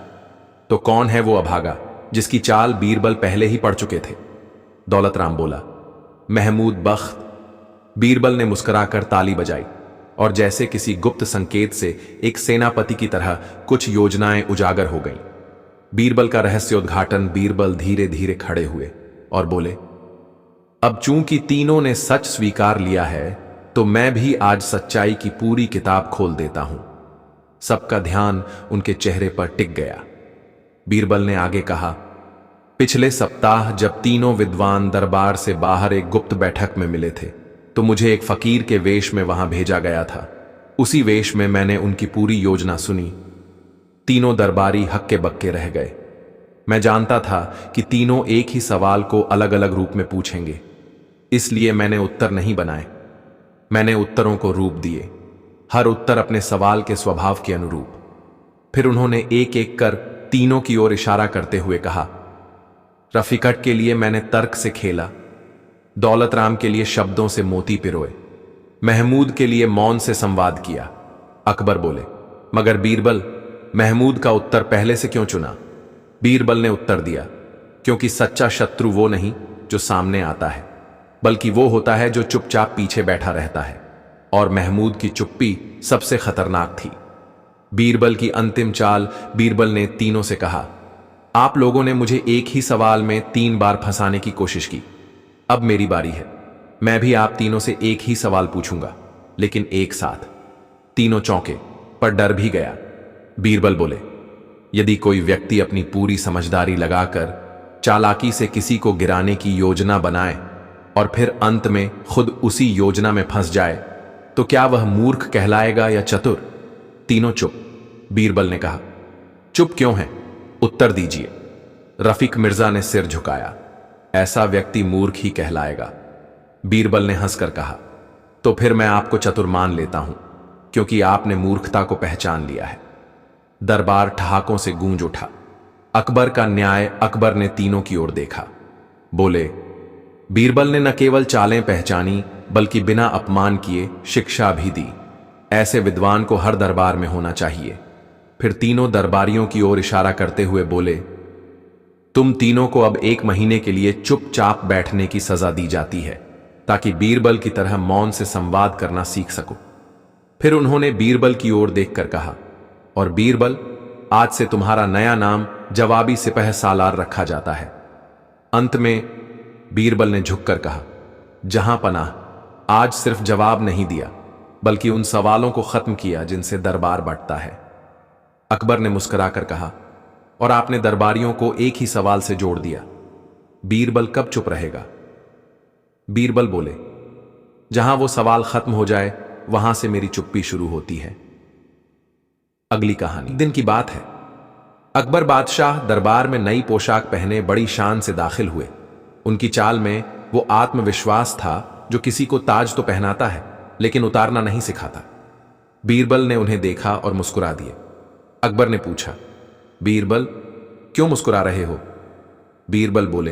तो कौन है वो अभागा जिसकी चाल बीरबल पहले ही पढ़ चुके थे? दौलतराम बोला, महमूद बख्त। बीरबल ने मुस्कुराकर ताली बजाई और जैसे किसी गुप्त संकेत से एक सेनापति की तरह कुछ योजनाएं उजागर हो गईं। बीरबल का रहस्योद्घाटन। बीरबल धीरे धीरे खड़े हुए और बोले, अब चूंकि तीनों ने सच स्वीकार लिया है, तो मैं भी आज सच्चाई की पूरी किताब खोल देता हूं। सबका ध्यान उनके चेहरे पर टिक गया। बीरबल ने आगे कहा, पिछले सप्ताह जब तीनों विद्वान दरबार से बाहर एक गुप्त बैठक में मिले थे, तो मुझे एक फकीर के वेश में वहां भेजा गया था। उसी वेश में मैंने उनकी पूरी योजना सुनी। तीनों दरबारी हक्के बक्के रह गए। मैं जानता था कि तीनों एक ही सवाल को अलग अलग रूप में पूछेंगे, इसलिए मैंने उत्तर नहीं बनाए। मैंने उत्तरों को रूप दिए, हर उत्तर अपने सवाल के स्वभाव के अनुरूप। फिर उन्होंने एक एक कर तीनों की ओर इशारा करते हुए कहा, रफीकट के लिए मैंने तर्क से खेला, दौलतराम के लिए शब्दों से मोती पिरोए, महमूद के लिए मौन से संवाद किया। अकबर बोले, मगर बीरबल, महमूद का उत्तर पहले से क्यों चुना? बीरबल ने उत्तर दिया, क्योंकि सच्चा शत्रु वो नहीं जो सामने आता है, बल्कि वो होता है जो चुपचाप पीछे बैठा रहता है, और महमूद की चुप्पी सबसे खतरनाक थी। बीरबल की अंतिम चाल। बीरबल ने तीनों से कहा, आप लोगों ने मुझे एक ही सवाल में 3 बार फंसाने की कोशिश की। अब मेरी बारी है। मैं भी आप तीनों से एक ही सवाल पूछूंगा, लेकिन एक साथ। तीनों चौंके, पर डर भी गया। बीरबल बोले, यदि कोई व्यक्ति अपनी पूरी समझदारी लगाकर चालाकी से किसी को गिराने की योजना बनाए और फिर अंत में खुद उसी योजना में फंस जाए, तो क्या वह मूर्ख कहलाएगा या चतुर? तीनों चुप। बीरबल ने कहा, चुप क्यों है? उत्तर दीजिए। रफीक मिर्जा ने सिर झुकाया। ऐसा व्यक्ति मूर्ख ही कहलाएगा। बीरबल ने हंसकर कहा, तो फिर मैं आपको चतुर मान लेता हूं, क्योंकि आपने मूर्खता को पहचान लिया है। दरबार ठहाकों से गूंज उठा। अकबर का न्याय। अकबर ने तीनों की ओर देखा, बोले, बीरबल ने न केवल चालें पहचानी, बल्कि बिना अपमान किए शिक्षा भी दी। ऐसे विद्वान को हर दरबार में होना चाहिए। फिर तीनों दरबारियों की ओर इशारा करते हुए बोले, तुम तीनों को अब 1 महीने के लिए चुपचाप बैठने की सजा दी जाती है, ताकि बीरबल की तरह मौन से संवाद करना सीख सको। फिर उन्होंने बीरबल की ओर देखकर कहा, और बीरबल, आज से तुम्हारा नया नाम जवाबी सिपह सालार रखा जाता है। अंत में बीरबल ने झुककर कहा, जहां पनाह, आज सिर्फ जवाब नहीं दिया, बल्कि उन सवालों को खत्म किया जिनसे दरबार बढ़ता है। अकबर ने मुस्कुराकर कहा, और आपने दरबारियों को एक ही सवाल से जोड़ दिया। बीरबल कब चुप रहेगा? बीरबल बोले, जहां वो सवाल खत्म हो जाए वहां से मेरी चुप्पी शुरू होती है। अगली कहानी। एक दिन की बात है। अकबर बादशाह दरबार में नई पोशाक पहने बड़ी शान से दाखिल हुए। उनकी चाल में वो आत्मविश्वास था जो किसी को ताज तो पहनाता है लेकिन उतारना नहीं सिखाता। बीरबल ने उन्हें देखा और मुस्कुरा दिए। अकबर ने पूछा, बीरबल क्यों मुस्कुरा रहे हो? बीरबल बोले,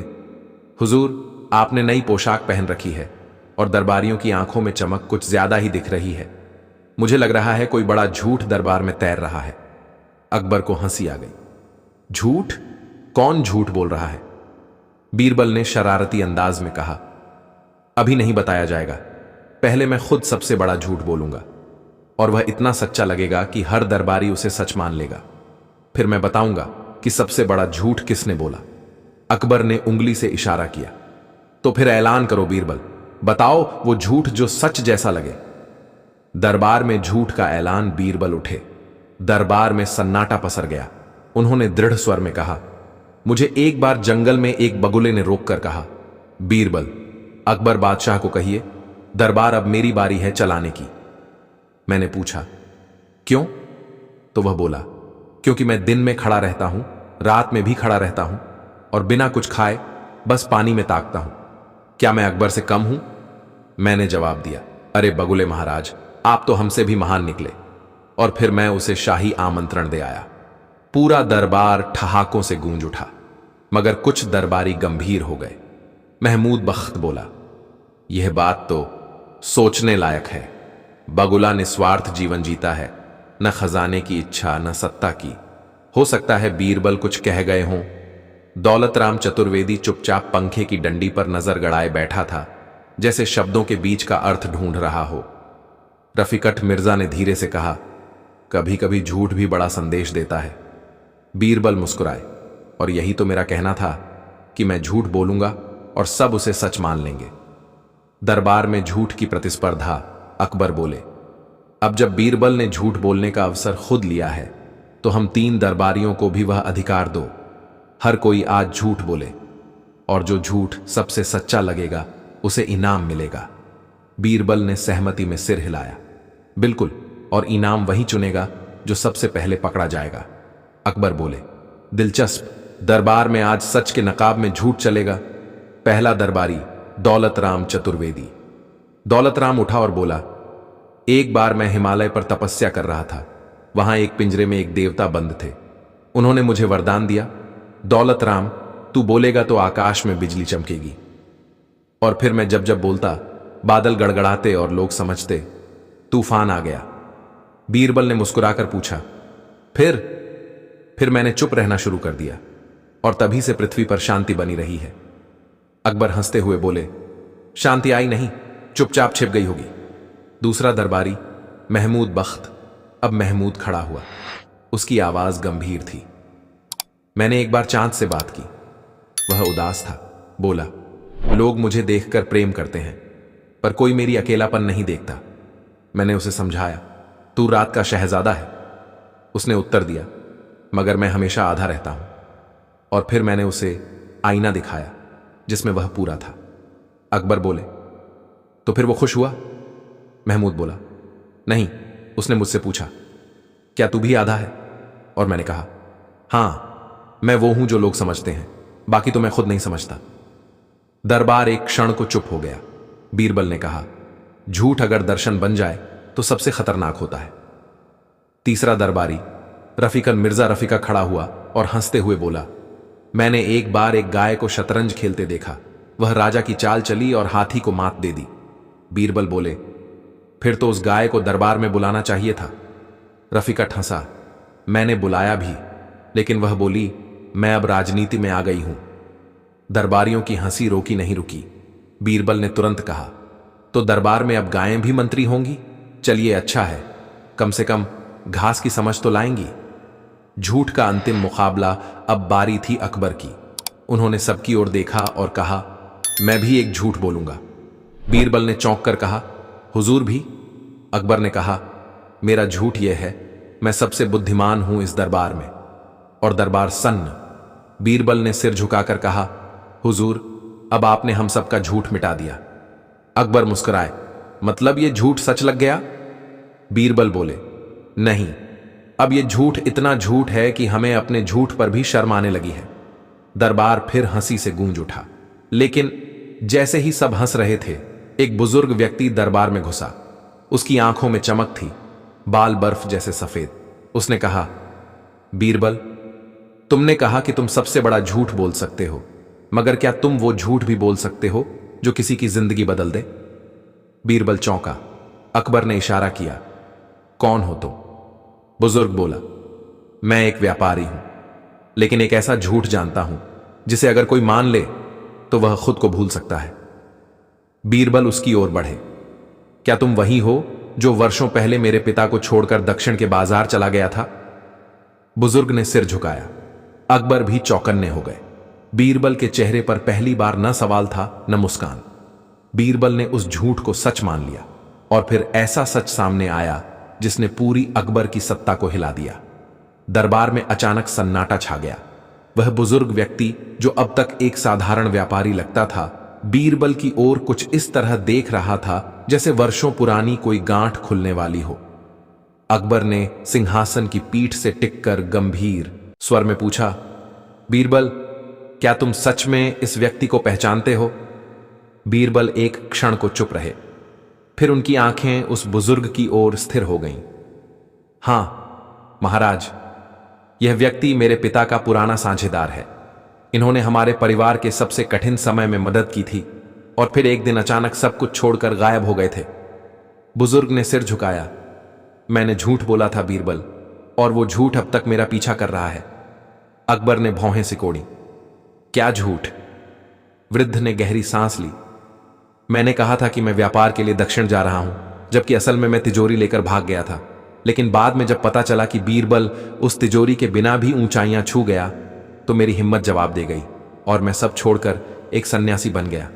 हुजूर, आपने नई पोशाक पहन रखी है और दरबारियों की आंखों में चमक कुछ ज्यादा ही दिख रही है। मुझे लग रहा है कोई बड़ा झूठ दरबार में तैर रहा है। अकबर को हंसी आ गई। झूठ? कौन झूठ बोल रहा है? बीरबल ने शरारती अंदाज में कहा, अभी नहीं बताया जाएगा, पहले मैं खुद सबसे बड़ा झूठ बोलूंगा और वह इतना सच्चा लगेगा कि हर दरबारी उसे सच मान लेगा। फिर मैं बताऊंगा कि सबसे बड़ा झूठ किसने बोला। अकबर ने उंगली से इशारा किया। तो फिर ऐलान करो बीरबल, बताओ वो झूठ जो सच जैसा लगे। दरबार में झूठ का ऐलान। बीरबल उठे। दरबार में सन्नाटा पसर गया। उन्होंने दृढ़ स्वर में कहा, मुझे एक बार जंगल में एक बगुले ने रोककर कहा, बीरबल, अकबर बादशाह को कहिए दरबार अब मेरी बारी है चलाने की। मैंने पूछा, क्यों? तो वह बोला, क्योंकि मैं दिन में खड़ा रहता हूं, रात में भी खड़ा रहता हूं और बिना कुछ खाए बस पानी में ताकता हूं। क्या मैं अकबर से कम हूं? मैंने जवाब दिया, अरे बगुले महाराज, आप तो हमसे भी महान निकले। और फिर मैं उसे शाही आमंत्रण दे आया। पूरा दरबार ठहाकों से गूंज उठा, मगर कुछ दरबारी गंभीर हो गए। महमूद बख्त बोला, यह बात तो सोचने लायक है। बगुला निस्वार्थ जीवन जीता है, न खजाने की इच्छा न सत्ता की। हो सकता है बीरबल कुछ कह गए हों। दौलत राम चतुर्वेदी चुपचाप पंखे की डंडी पर नजर गड़ाए बैठा था, जैसे शब्दों के बीच का अर्थ ढूंढ रहा हो। रफीकट मिर्जा ने धीरे से कहा, कभी कभी झूठ भी बड़ा संदेश देता है। बीरबल मुस्कुराए, और यही तो मेरा कहना था कि मैं झूठ बोलूंगा और सब उसे सच मान लेंगे। दरबार में झूठ की प्रतिस्पर्धा। अकबर बोले, अब जब बीरबल ने झूठ बोलने का अवसर खुद लिया है तो हम 3 दरबारियों को भी वह अधिकार दो। हर कोई आज झूठ बोले और जो झूठ सबसे सच्चा लगेगा उसे इनाम मिलेगा। बीरबल ने सहमति में सिर हिलाया। बिल्कुल, और इनाम वही चुनेगा जो सबसे पहले पकड़ा जाएगा। अकबर बोले, दिलचस्प, दरबार में आज सच के नकाब में झूठ चलेगा। पहला दरबारी दौलत राम चतुर्वेदी। दौलत राम उठा और बोला, एक बार मैं हिमालय पर तपस्या कर रहा था। वहां एक पिंजरे में एक देवता बंद थे। उन्होंने मुझे वरदान दिया, दौलत राम, तू बोलेगा तो आकाश में बिजली चमकेगी। और फिर मैं जब जब बोलता, बादल गड़गड़ाते और लोग समझते तूफान आ गया। बीरबल ने मुस्कुराकर पूछा, फिर मैंने चुप रहना शुरू कर दिया और तभी से पृथ्वी पर शांति बनी रही है। अकबर हंसते हुए बोले, शांति आई नहीं, चुपचाप छिप गई होगी। दूसरा दरबारी महमूद बख्त। अब महमूद खड़ा हुआ। उसकी आवाज गंभीर थी। मैंने एक बार चांद से बात की। वह उदास था। बोला, लोग मुझे देखकर प्रेम करते हैं पर कोई मेरी अकेलापन नहीं देखता। मैंने उसे समझाया, तू रात का शहजादा है। उसने उत्तर दिया, मगर मैं हमेशा आधा रहता हूं। और फिर मैंने उसे आईना दिखाया जिसमें वह पूरा था। अकबर बोले, तो फिर वो खुश हुआ? महमूद बोला, नहीं। उसने मुझसे पूछा, क्या तू भी आधा है? और मैंने कहा, हां, मैं वो हूं जो लोग समझते हैं, बाकी तो मैं खुद नहीं समझता। दरबार एक क्षण को चुप हो गया। बीरबल ने कहा, झूठ अगर दर्शन बन जाए तो सबसे खतरनाक होता है। तीसरा दरबारी रफीकन मिर्जा रफीका खड़ा हुआ और हंसते हुए बोला, मैंने एक बार एक गाय को शतरंज खेलते देखा। वह राजा की चाल चली और हाथी को मात दे दी। बीरबल बोले, फिर तो उस गाय को दरबार में बुलाना चाहिए था। रफीकट हंसा, मैंने बुलाया भी, लेकिन वह बोली, मैं अब राजनीति में आ गई हूं। दरबारियों की हंसी रोकी नहीं रुकी। बीरबल ने तुरंत कहा, तो दरबार में अब गायें भी मंत्री होंगी? चलिए, अच्छा है, कम से कम घास की समझ तो लाएंगी। झूठ का अंतिम मुकाबला अब बारी थी अकबर की। उन्होंने सबकी ओर देखा और कहा, मैं भी एक झूठ बोलूंगा। बीरबल ने चौंक कर कहा, हुजूर भी? अकबर ने कहा, मेरा झूठ यह है, मैं सबसे बुद्धिमान हूं इस दरबार में। और दरबार सन्न। बीरबल ने सिर झुकाकर कहा, हुजूर, अब आपने हम सबका झूठ मिटा दिया। अकबर मुस्कुराए, मतलब ये झूठ सच लग गया? बीरबल बोले, नहीं, अब ये झूठ इतना झूठ है कि हमें अपने झूठ पर भी शर्म आने लगी है। दरबार फिर हंसी से गूंज उठा। लेकिन जैसे ही सब हंस रहे थे, एक बुजुर्ग व्यक्ति दरबार में घुसा। उसकी आंखों में चमक थी, बाल बर्फ जैसे सफेद। उसने कहा, बीरबल, तुमने कहा कि तुम सबसे बड़ा झूठ बोल सकते हो, मगर क्या तुम वो झूठ भी बोल सकते हो जो किसी की जिंदगी बदल दे? बीरबल चौंका। अकबर ने इशारा किया, कौन हो तुम? बुजुर्ग बोला, मैं एक व्यापारी हूं, लेकिन एक ऐसा झूठ जानता हूं जिसे अगर कोई मान ले तो वह खुद को भूल सकता है। बीरबल उसकी ओर बढ़े, क्या तुम वही हो जो वर्षों पहले मेरे पिता को छोड़कर दक्षिण के बाजार चला गया था? बुजुर्ग ने सिर झुकाया। अकबर भी चौकन्ने हो गए। बीरबल के चेहरे पर पहली बार न सवाल था न मुस्कान। बीरबल ने उस झूठ को सच मान लिया, और फिर ऐसा सच सामने आया जिसने पूरी अकबर की सत्ता को हिला दिया। दरबार में अचानक सन्नाटा छा गया। वह बुजुर्ग व्यक्ति जो अब तक एक साधारण व्यापारी लगता था, बीरबल की ओर कुछ इस तरह देख रहा था जैसे वर्षों पुरानी कोई गांठ खुलने वाली हो। अकबर ने सिंहासन की पीठ से टिककर गंभीर स्वर में पूछा, बीरबल, क्या तुम सच में इस व्यक्ति को पहचानते हो? बीरबल एक क्षण को चुप रहे, फिर उनकी आंखें उस बुजुर्ग की ओर स्थिर हो गईं। हां महाराज, यह व्यक्ति मेरे पिता का पुराना साझेदार है। इन्होंने हमारे परिवार के सबसे कठिन समय में मदद की थी, और फिर एक दिन अचानक सब कुछ छोड़कर गायब हो गए थे। बुजुर्ग ने सिर झुकाया, मैंने झूठ बोला था बीरबल, और वो झूठ अब तक मेरा पीछा कर रहा है। अकबर ने भौहें सिकोड़ी। क्या झूठ? वृद्ध ने गहरी सांस ली। मैंने कहा था कि मैं व्यापार के लिए दक्षिण जा रहा हूं, जबकि असल में मैं तिजोरी लेकर भाग गया था। लेकिन बाद में जब पता चला कि बीरबल उस तिजोरी के बिना भी ऊंचाइयां छू गया, तो मेरी हिम्मत जवाब दे गई और मैं सब छोड़कर एक सन्यासी बन गया।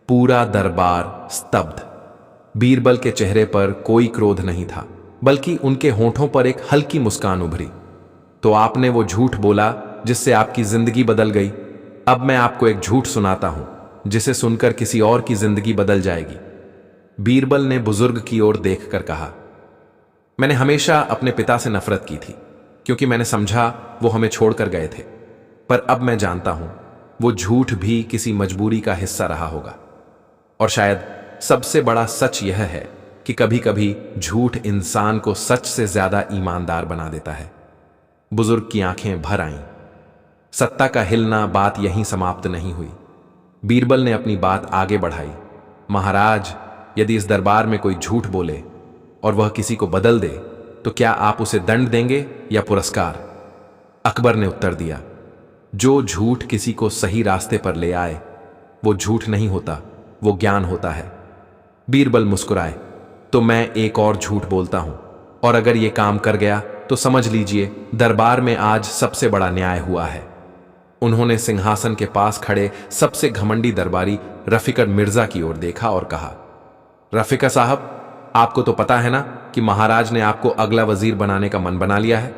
पूरा दरबार स्तब्ध। बीरबल के चेहरे पर कोई क्रोध नहीं था, बल्कि उनके होठों पर एक हल्की मुस्कान उभरी। तो आपने वो झूठ बोला जिससे आपकी जिंदगी बदल गई। अब मैं आपको एक झूठ सुनाता हूं जिसे सुनकर किसी और की जिंदगी बदल जाएगी। बीरबल ने बुजुर्ग की ओर देखकर कहा, मैंने हमेशा अपने पिता से नफरत की थी, क्योंकि मैंने समझा वो हमें छोड़कर गए थे। पर अब मैं जानता हूं वो झूठ भी किसी मजबूरी का हिस्सा रहा होगा। और शायद सबसे बड़ा सच यह है कि कभी कभी झूठ इंसान को सच से ज्यादा ईमानदार बना देता है। बुजुर्ग की आंखें भर आईं। सत्ता का हिलना बात यहीं समाप्त नहीं हुई। बीरबल ने अपनी बात आगे बढ़ाई, महाराज, यदि इस दरबार में कोई झूठ बोले और वह किसी को बदल दे, तो क्या आप उसे दंड देंगे या पुरस्कार? अकबर ने उत्तर दिया, जो झूठ किसी को सही रास्ते पर ले आए वो झूठ नहीं होता, वो ज्ञान होता है। बीरबल मुस्कुराए, तो मैं एक और झूठ बोलता हूं, और अगर ये काम कर गया तो समझ लीजिए दरबार में आज सबसे बड़ा न्याय हुआ है। उन्होंने सिंहासन के पास खड़े सबसे घमंडी दरबारी रफीकत मिर्जा की ओर देखा और कहा, रफीकत साहब, आपको तो पता है ना कि महाराज ने आपको अगला वजीर बनाने का मन बना लिया है।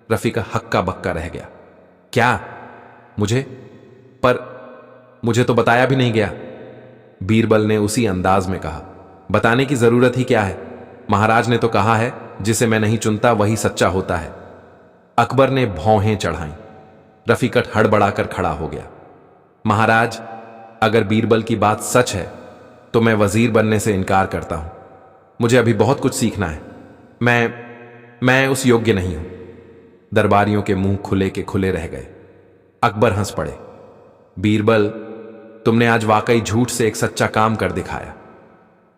रफीकत हक्का बक्का रह गया। क्या? मुझे? पर मुझे तो बताया भी नहीं गया। बीरबल ने उसी अंदाज में कहा, बताने की जरूरत ही क्या है? महाराज ने तो कहा है, जिसे मैं नहीं चुनता वही सच्चा होता है। अकबर ने भौहें चढ़ाईं। रफीकत हड़बड़ाकर खड़ा हो गया। महाराज, अगर बीरबल की बात सच है तो मैं वजीर बनने से इनकार करता हूं। मुझे अभी बहुत कुछ सीखना है। मैं उस योग्य नहीं हूं। दरबारियों के मुंह खुले के खुले रह गए। अकबर हंस पड़े। बीरबल, तुमने आज वाकई झूठ से एक सच्चा काम कर दिखाया।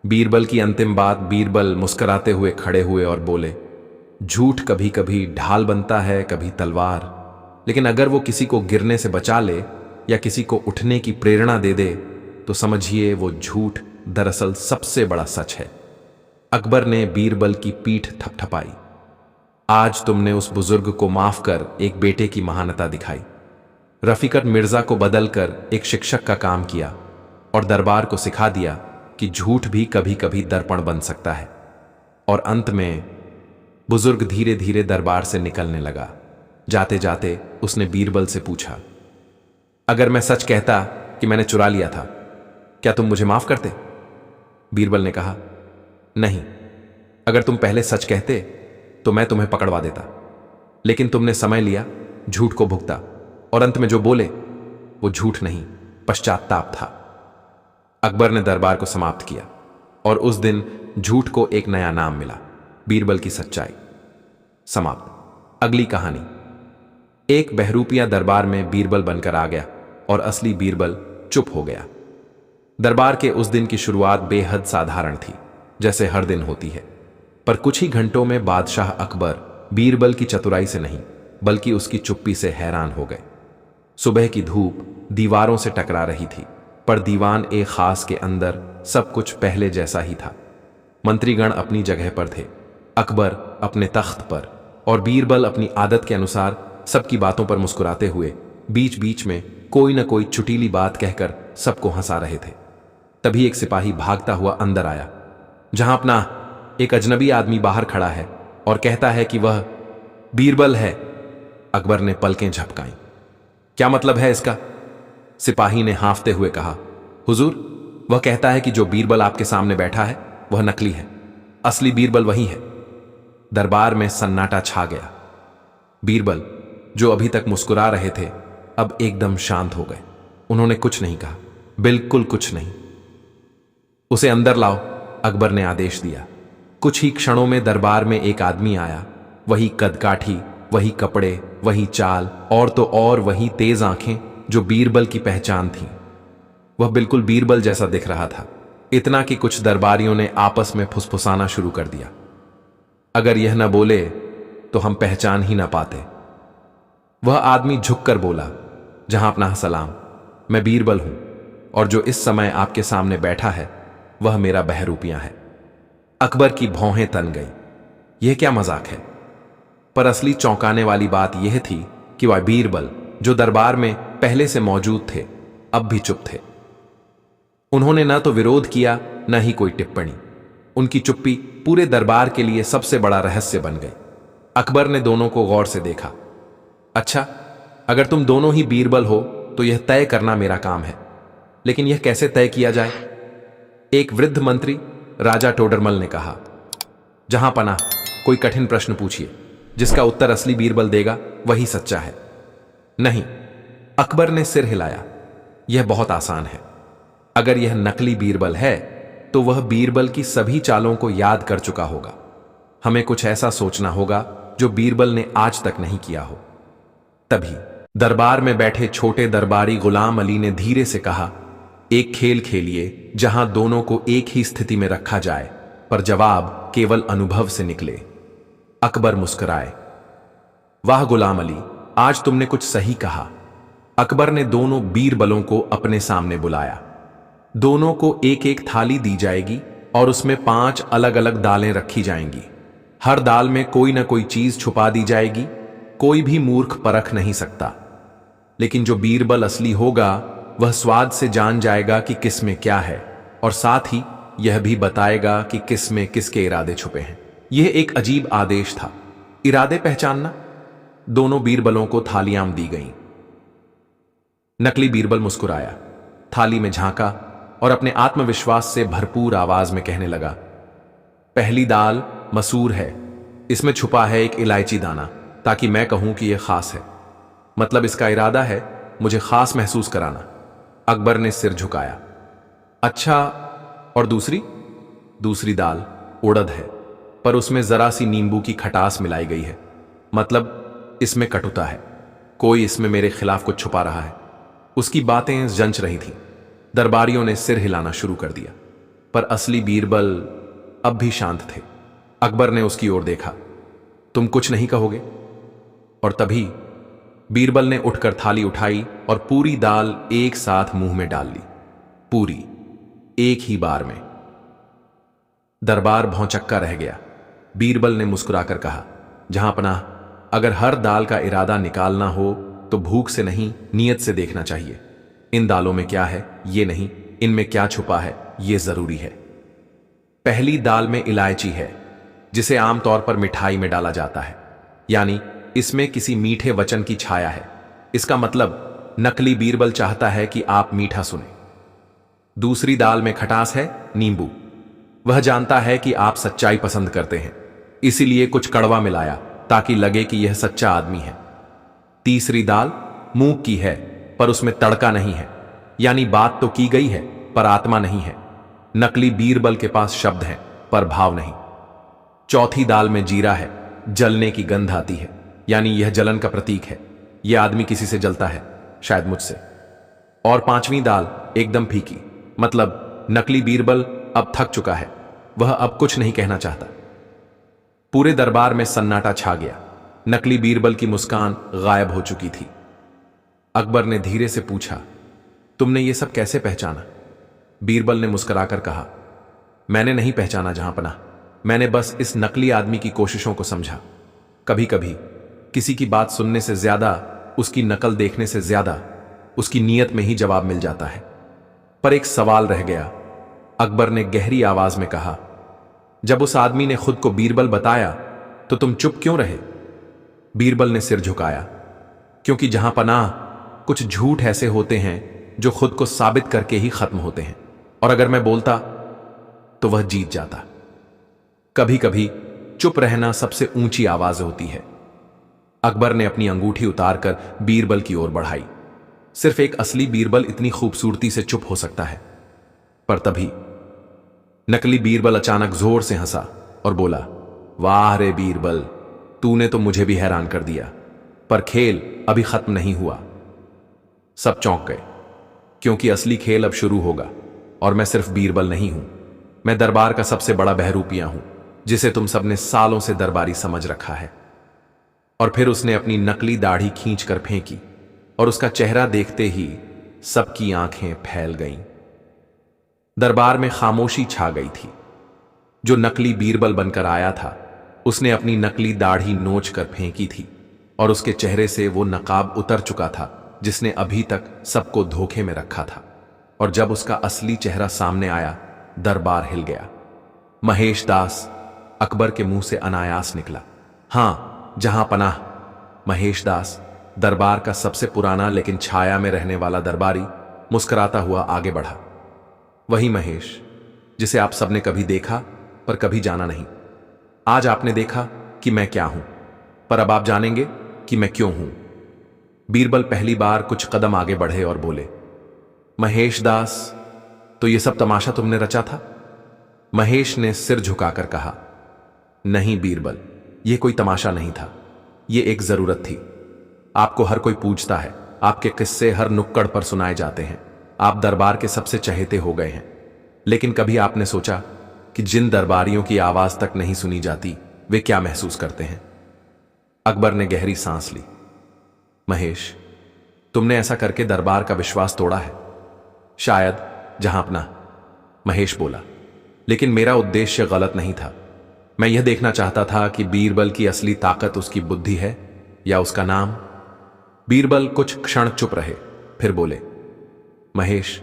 बीरबल की अंतिम बात। बीरबल मुस्कुराते हुए खड़े हुए और बोले, झूठ कभी कभी ढाल बनता है, कभी तलवार, लेकिन अगर वो किसी को गिरने से बचा ले या किसी को उठने की प्रेरणा दे दे तो समझिए वो झूठ दरअसल सबसे बड़ा सच है। अकबर ने बीरबल की पीठ थपथपाई। आज तुमने उस बुजुर्ग को माफ कर एक बेटे की महानता दिखाई। रफीकत मिर्जा को बदलकर एक शिक्षक का काम किया और दरबार को सिखा दिया कि झूठ भी कभी कभी दर्पण बन सकता है। और अंत में बुजुर्ग धीरे धीरे दरबार से निकलने लगा। जाते जाते उसने बीरबल से पूछा, अगर मैं सच कहता कि मैंने चुरा लिया था, क्या तुम मुझे माफ करते? बीरबल ने कहा, नहीं। अगर तुम पहले सच कहते तो मैं तुम्हें पकड़वा देता, लेकिन तुमने समय लिया, झूठ को भुगता, और अंत में जो बोले वो झूठ नहीं, पश्चाताप था। अकबर ने दरबार को समाप्त किया और उस दिन झूठ को एक नया नाम मिला, बीरबल की सच्चाई। समाप्त। अगली कहानी। एक बहरूपिया दरबार में बीरबल बनकर आ गया और असली बीरबल चुप हो गया। दरबार के उस दिन की शुरुआत बेहद साधारण थी, जैसे हर दिन होती है, पर कुछ ही घंटों में बादशाह अकबर बीरबल की चतुराई से नहीं बल्कि उसकी चुप्पी से हैरान हो गए। सुबह की धूप दीवारों से टकरा रही थी, पर दीवान ए खास के अंदर सब कुछ पहले जैसा ही था। मंत्रीगण अपनी जगह पर थे, अकबर अपने तख्त पर, और बीरबल अपनी आदत के अनुसार सबकी बातों पर मुस्कुराते हुए बीच बीच में कोई न कोई चुटीली बात कहकर सबको हंसा रहे थे। तभी एक सिपाही भागता हुआ अंदर आया। जहां अपना एक अजनबी आदमी बाहर खड़ा है और कहता है कि वह बीरबल है। अकबर ने पलकें झपकाईं। क्या मतलब है इसका? सिपाही ने हांफते हुए कहा, हुजूर, वह कहता है कि जो बीरबल आपके सामने बैठा है वह नकली है, असली बीरबल वही है। दरबार में सन्नाटा छा गया। बीरबल, जो अभी तक मुस्कुरा रहे थे, अब एकदम शांत हो गए। उन्होंने कुछ नहीं कहा, बिल्कुल कुछ नहीं। उसे अंदर लाओ, अकबर ने आदेश दिया। कुछ ही क्षणों में दरबार में एक आदमी आया, वही कदकाठी, वही कपड़े, वही चाल, और तो और वही तेज आंखें जो बीरबल की पहचान थी। वह बिल्कुल बीरबल जैसा दिख रहा था, इतना कि कुछ दरबारियों ने आपस में फुसफुसाना शुरू कर दिया। अगर यह न बोले तो हम पहचान ही ना पाते। वह आदमी झुककर बोला, जहां अपना सलाम, मैं बीरबल हूं, और जो इस समय आपके सामने बैठा है वह मेरा बहरूपिया है। अकबर की भौहें तन गई। यह क्या मजाक है? पर असली चौंकाने वाली बात यह थी कि वह बीरबल, जो दरबार में पहले से मौजूद थे, अब भी चुप थे। उन्होंने न तो विरोध किया न ही कोई टिप्पणी। उनकी चुप्पी पूरे दरबार के लिए सबसे बड़ा रहस्य बन गई। अकबर ने दोनों को गौर से देखा। अच्छा, अगर तुम दोनों ही बीरबल हो तो यह तय करना मेरा काम है, लेकिन यह कैसे तय किया जाए? एक वृद्ध मंत्री राजा टोडरमल ने कहा। जहां पनाह, कोई कठिन प्रश्न पूछिए, जिसका उत्तर असली बीरबल देगा वही सच्चा है। नहीं, अकबर ने सिर हिलाया। यह बहुत आसान है। अगर यह नकली बीरबल है तो वह बीरबल की सभी चालों को याद कर चुका होगा। हमें कुछ ऐसा सोचना होगा जो बीरबल ने आज तक नहीं किया हो। तभी दरबार में बैठे छोटे दरबारी गुलाम अली ने धीरे से कहा, एक खेल खेलिए जहां दोनों को एक ही स्थिति में रखा जाए, पर जवाब केवल अनुभव से निकले। अकबर मुस्कुराए। वाह गुलाम अली, आज तुमने कुछ सही कहा। अकबर ने दोनों बीरबलों को अपने सामने बुलाया। दोनों को एक एक थाली दी जाएगी और उसमें 5 अलग अलग दालें रखी जाएंगी। हर दाल में कोई ना कोई चीज छुपा दी जाएगी। कोई भी मूर्ख परख नहीं सकता, लेकिन जो बीरबल असली होगा वह स्वाद से जान जाएगा कि किस में क्या है, और साथ ही यह भी बताएगा कि किस में किसके इरादे छुपे हैं। यह एक अजीब आदेश था, इरादे पहचानना। दोनों बीरबलों को थालियां दी गईं। नकली बीरबल मुस्कुराया, थाली में झांका और अपने आत्मविश्वास से भरपूर आवाज में कहने लगा, पहली दाल मसूर है। इसमें छुपा है एक इलायची दाना, ताकि मैं कहूं कि यह खास है। मतलब इसका इरादा है मुझे खास महसूस कराना। अकबर ने सिर झुकाया। अच्छा, और दूसरी? दूसरी दाल उड़द है, पर उसमें जरा सी नींबू की खटास मिलाई गई है। मतलब इसमें कटुता है। कोई इसमें मेरे खिलाफ कुछ छुपा रहा है। उसकी बातें जंच रही थीं। दरबारियों ने सिर हिलाना शुरू कर दिया, पर असली बीरबल अब भी शांत थे। अकबर ने उसकी ओर देखा। तुम कुछ नहीं कहोगे? और तभी बीरबल ने उठकर थाली उठाई और पूरी दाल एक साथ मुंह में डाल ली। पूरी, एक ही बार में। दरबार भौंचक्का रह गया। बीरबल ने मुस्कुराकर कहा, जहां पनाह, अगर हर दाल का इरादा निकालना हो तो भूख से नहीं, नीयत से देखना चाहिए। इन दालों में क्या है ये नहीं, इनमें क्या छुपा है ये जरूरी है। पहली दाल में इलायची है, जिसे आमतौर पर मिठाई में डाला जाता है, यानी इसमें किसी मीठे वचन की छाया है। इसका मतलब नकली बीरबल चाहता है कि आप मीठा सुने। दूसरी दाल में खटास है, नींबू। वह जानता है कि आप सच्चाई पसंद करते हैं, इसीलिए कुछ कड़वा मिलाया ताकि लगे कि यह सच्चा आदमी है। तीसरी दाल मूंग की है, पर उसमें तड़का नहीं है, यानी बात तो की गई है पर आत्मा नहीं है। नकली बीरबल के पास शब्द हैं पर भाव नहीं। चौथी दाल में जीरा है, जलने की गंध आती है, यानी यह जलन का प्रतीक है। यह आदमी किसी से जलता है, शायद मुझसे। और पांचवी दाल एकदम फीकी, मतलब नकली बीरबल अब थक चुका है, वह अब कुछ नहीं कहना चाहता। पूरे दरबार में सन्नाटा छा गया। नकली बीरबल की मुस्कान गायब हो चुकी थी। अकबर ने धीरे से पूछा, तुमने ये सब कैसे पहचाना? बीरबल ने मुस्कुराकर कहा, मैंने नहीं पहचाना जहांपनाह, मैंने बस इस नकली आदमी की कोशिशों को समझा। कभी कभी किसी की बात सुनने से ज्यादा, उसकी नकल देखने से ज्यादा, उसकी नीयत में ही जवाब मिल जाता है। पर एक सवाल रह गया। अकबर ने गहरी आवाज में कहा, जब उस आदमी ने खुद को बीरबल बताया तो तुम चुप क्यों रहे? बीरबल ने सिर झुकाया, क्योंकि जहांपनाह कुछ झूठ ऐसे होते हैं जो खुद को साबित करके ही खत्म होते हैं, और अगर मैं बोलता तो वह जीत जाता। कभी कभी चुप रहना सबसे ऊंची आवाज होती है। अकबर ने अपनी अंगूठी उतारकर बीरबल की ओर बढ़ाई। सिर्फ एक असली बीरबल इतनी खूबसूरती से चुप हो सकता है। पर तभी नकली बीरबल अचानक जोर से हंसा और बोला, वाह रे बीरबल, तूने तो मुझे भी हैरान कर दिया, पर खेल अभी खत्म नहीं हुआ। सब चौंक गए, क्योंकि असली खेल अब शुरू होगा। और मैं सिर्फ बीरबल नहीं हूं, मैं दरबार का सबसे बड़ा बहरूपिया हूं, जिसे तुम सबने सालों से दरबारी समझ रखा है। और फिर उसने अपनी नकली दाढ़ी खींचकर फेंकी, और उसका चेहरा देखते ही सबकी आंखें फैल गईं। दरबार में खामोशी छा गई थी। जो नकली बीरबल बनकर आया था, उसने अपनी नकली दाढ़ी नोच कर फेंकी थी, और उसके चेहरे से वो नकाब उतर चुका था जिसने अभी तक सबको धोखे में रखा था। और जब उसका असली चेहरा सामने आया, दरबार हिल गया। महेश दास अकबर के मुंह से अनायास निकला। हां, जहांपनाह। महेश दास, दरबार का सबसे पुराना लेकिन छाया में रहने वाला दरबारी, मुस्कुराता हुआ आगे बढ़ा। वही महेश जिसे आप सबने कभी देखा पर कभी जाना नहीं। आज आपने देखा कि मैं क्या हूं, पर अब आप जानेंगे कि मैं क्यों हूं। बीरबल पहली बार कुछ कदम आगे बढ़े और बोले, महेश दास, तो ये सब तमाशा तुमने रचा था? महेश ने सिर झुकाकर कहा, नहीं बीरबल, यह कोई तमाशा नहीं था, यह एक जरूरत थी। आपको हर कोई पूछता है, आपके किस्से हर नुक्कड़ पर सुनाए जाते हैं, आप दरबार के सबसे चहेते हो गए हैं, लेकिन कभी आपने सोचा कि जिन दरबारियों की आवाज तक नहीं सुनी जाती, वे क्या महसूस करते हैं? अकबर ने गहरी सांस ली। महेश, तुमने ऐसा करके दरबार का विश्वास तोड़ा है। शायद जहांपनाह, महेश बोला, लेकिन मेरा उद्देश्य गलत नहीं था। मैं यह देखना चाहता था कि बीरबल की असली ताकत उसकी बुद्धि है या उसका नाम। बीरबल कुछ क्षण चुप रहे, फिर बोले, महेश,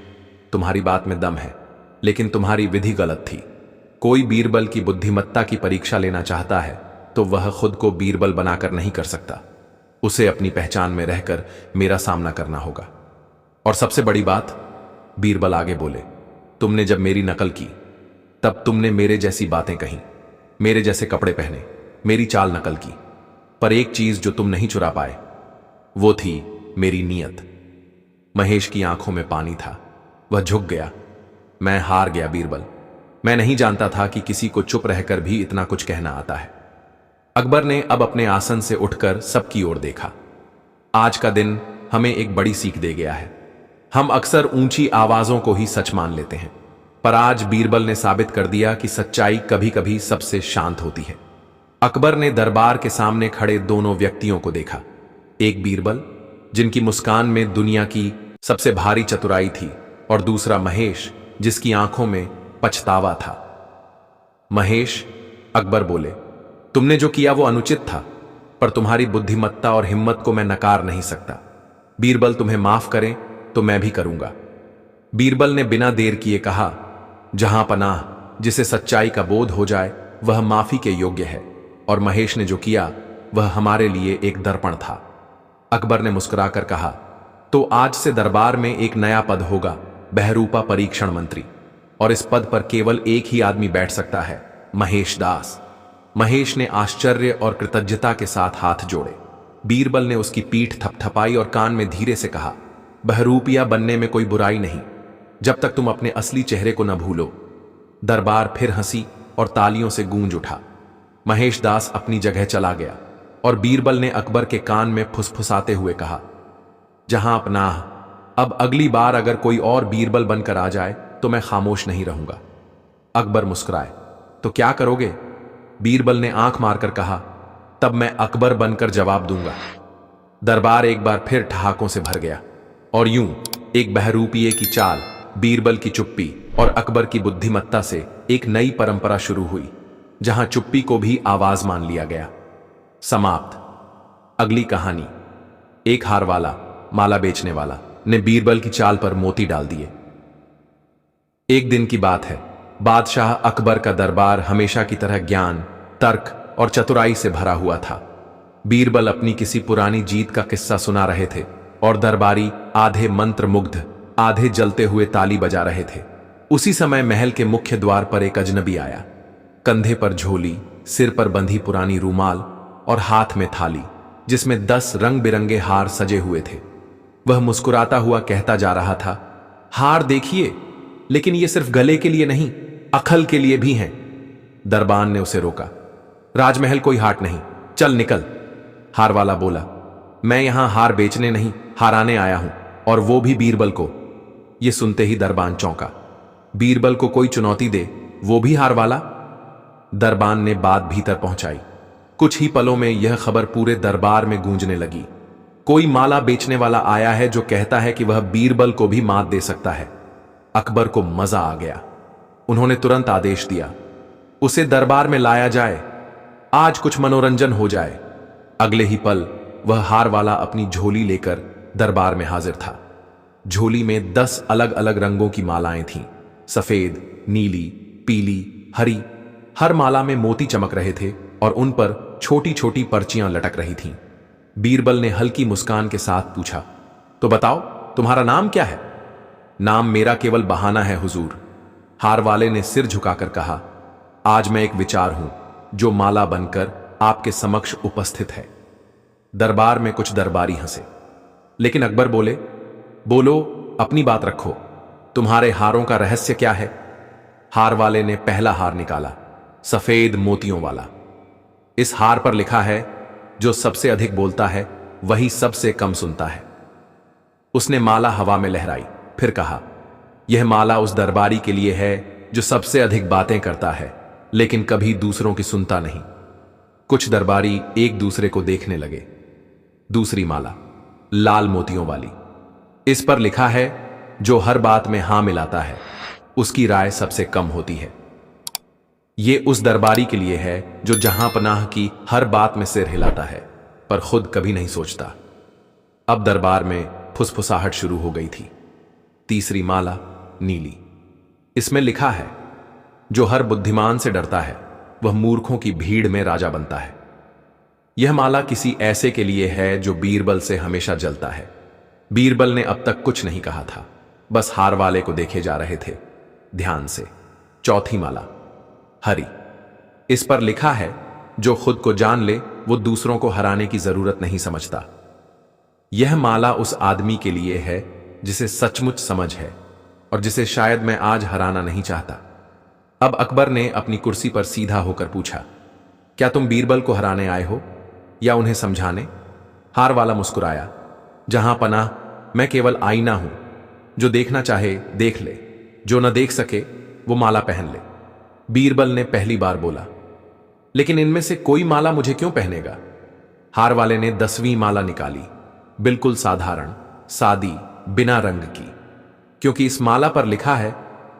तुम्हारी बात में दम है, लेकिन तुम्हारी विधि गलत थी। कोई बीरबल की बुद्धिमत्ता की परीक्षा लेना चाहता है तो वह खुद को बीरबल बनाकर नहीं कर सकता। उसे अपनी पहचान में रहकर मेरा सामना करना होगा। और सबसे बड़ी बात, बीरबल आगे बोले, तुमने जब मेरी नकल की, तब तुमने मेरे जैसी बातें कहीं, मेरे जैसे कपड़े पहने, मेरी चाल नकल की। पर एक चीज जो तुम नहीं चुरा पाए, वो थी मेरी नीयत। महेश की आंखों में पानी था। वह झुक गया। मैं हार गया बीरबल। मैं नहीं जानता था कि किसी को चुप रहकर भी इतना कुछ कहना आता है। अकबर ने अब अपने आसन से उठकर सबकी ओर देखा। आज का दिन हमें एक बड़ी सीख दे गया है। हम अक्सर ऊंची आवाजों को ही सच मान लेते हैं, पर आज बीरबल ने साबित कर दिया कि सच्चाई कभी कभी सबसे शांत होती है। अकबर ने दरबार के सामने खड़े दोनों व्यक्तियों को देखा। एक बीरबल, जिनकी मुस्कान में दुनिया की सबसे भारी चतुराई थी, और दूसरा महेश, जिसकी आंखों में पछतावा था। महेश, अकबर बोले, तुमने जो किया वो अनुचित था, पर तुम्हारी बुद्धिमत्ता और हिम्मत को मैं नकार नहीं सकता। बीरबल तुम्हें माफ करें तो मैं भी करूंगा। बीरबल ने बिना देर किए कहा, जहांपनाह, जिसे सच्चाई का बोध हो जाए वह माफी के योग्य है, और महेश ने जो किया वह हमारे लिए एक दर्पण था। अकबर ने मुस्कुराकर कहा, तो आज से दरबार में एक नया पद होगा, बहरूपा परीक्षण मंत्री। और इस पद पर केवल एक ही आदमी बैठ सकता है, महेश दास। महेश ने आश्चर्य और कृतज्ञता के साथ हाथ जोड़े। बीरबल ने उसकी पीठ थपथपाई और कान में धीरे से कहा, बहरूपिया बनने में कोई बुराई नहीं, जब तक तुम अपने असली चेहरे को न भूलो। दरबार फिर हंसी और तालियों से गूंज उठा। महेश दास अपनी जगह चला गया और बीरबल ने अकबर के कान में फुसफुसाते हुए कहा, जहां अपनाह, अब अगली बार अगर कोई और बीरबल बनकर आ जाए तो मैं खामोश नहीं रहूंगा। अकबर मुस्कुराए। तो क्या करोगे? बीरबल ने आंख मारकर कहा, तब मैं अकबर बनकर जवाब दूंगा। दरबार एक बार फिर ठहाकों से भर गया और यूं एक बहरूपिये की चाल, बीरबल की चुप्पी और अकबर की बुद्धिमत्ता से एक नई परंपरा शुरू हुई, जहां चुप्पी को भी आवाज मान लिया गया। समाप्त। अगली कहानी। एक हारवाला, माला बेचने वाला, ने बीरबल की चाल पर मोती डाल दिए। एक दिन की बात है। बादशाह अकबर का दरबार हमेशा की तरह ज्ञान, तर्क और चतुराई से भरा हुआ था। बीरबल अपनी किसी पुरानी जीत का किस्सा सुना रहे थे और दरबारी आधे मंत्र मुग्ध, आधे जलते हुए ताली बजा रहे थे। उसी समय महल के मुख्य द्वार पर एक अजनबी आया। कंधे पर झोली, सिर पर बंधी पुरानी रूमाल और हाथ में थाली जिसमें 10 रंग बिरंगे हार सजे हुए थे। वह मुस्कुराता हुआ कहता जा रहा था, हार देखिए, लेकिन ये सिर्फ गले के लिए नहीं, अकल के लिए भी हैं। दरबान ने उसे रोका। राजमहल कोई हाट नहीं, चल निकल। हार वाला बोला, मैं यहां हार बेचने नहीं, हाराने आया हूं, और वो भी बीरबल को। यह सुनते ही दरबान चौंका। बीरबल को कोई चुनौती दे, वो भी हार वाला? दरबान ने बात भीतर पहुंचाई। कुछ ही पलों में यह खबर पूरे दरबार में गूंजने लगी। कोई माला बेचने वाला आया है जो कहता है कि वह बीरबल को भी मात दे सकता है। अकबर को मजा आ गया। उन्होंने तुरंत आदेश दिया, उसे दरबार में लाया जाए, आज कुछ मनोरंजन हो जाए। अगले ही पल वह हार वाला अपनी झोली लेकर दरबार में हाजिर था। झोली में 10 अलग अलग रंगों की मालाएं थीं, सफेद, नीली, पीली, हरी। हर माला में मोती चमक रहे थे और उन पर छोटी छोटी पर्चियां लटक रही थीं। बीरबल ने हल्की मुस्कान के साथ पूछा, तो बताओ, तुम्हारा नाम क्या है? नाम मेरा केवल बहाना है हुजूर। हार वाले ने सिर झुकाकर कहा, आज मैं एक विचार हूं जो माला बनकर आपके समक्ष उपस्थित है। दरबार में कुछ दरबारी हंसे, लेकिन अकबर बोले, बोलो, अपनी बात रखो, तुम्हारे हारों का रहस्य क्या है? हार वाले ने पहला हार निकाला, सफेद मोतियों वाला। इस हार पर लिखा है, जो सबसे अधिक बोलता है वही सबसे कम सुनता है। उसने माला हवा में लहराई, फिर कहा, यह माला उस दरबारी के लिए है जो सबसे अधिक बातें करता है लेकिन कभी दूसरों की सुनता नहीं। कुछ दरबारी एक दूसरे को देखने लगे। दूसरी माला, लाल मोतियों वाली। इस पर लिखा है, जो हर बात में हां मिलाता है उसकी राय सबसे कम होती है। यह उस दरबारी के लिए है जो जहां पनाह की हर बात में सिर हिलाता है पर खुद कभी नहीं सोचता। अब दरबार में फुसफुसाहट शुरू हो गई थी। तीसरी माला, नीली। इसमें लिखा है, जो हर बुद्धिमान से डरता है वह मूर्खों की भीड़ में राजा बनता है। यह माला किसी ऐसे के लिए है जो बीरबल से हमेशा जलता है। बीरबल ने अब तक कुछ नहीं कहा था, बस हार वाले को देखे जा रहे थे ध्यान से। चौथी माला, हरी। इस पर लिखा है, जो खुद को जान ले वो दूसरों को हराने की जरूरत नहीं समझता। यह माला उस आदमी के लिए है जिसे सचमुच समझ है और जिसे शायद मैं आज हराना नहीं चाहता। अब अकबर ने अपनी कुर्सी पर सीधा होकर पूछा, क्या तुम बीरबल को हराने आए हो या उन्हें समझाने? हार वाला मुस्कुराया, जहां पनाह, मैं केवल आईना हूं, जो देखना चाहे देख ले, जो न देख सके वो माला पहन ले। बीरबल ने पहली बार बोला, लेकिन इनमें से कोई माला मुझे क्यों पहनेगा? हार वाले ने 10वीं माला निकाली, बिल्कुल साधारण, सादी, बिना रंग की, क्योंकि इस माला पर लिखा है,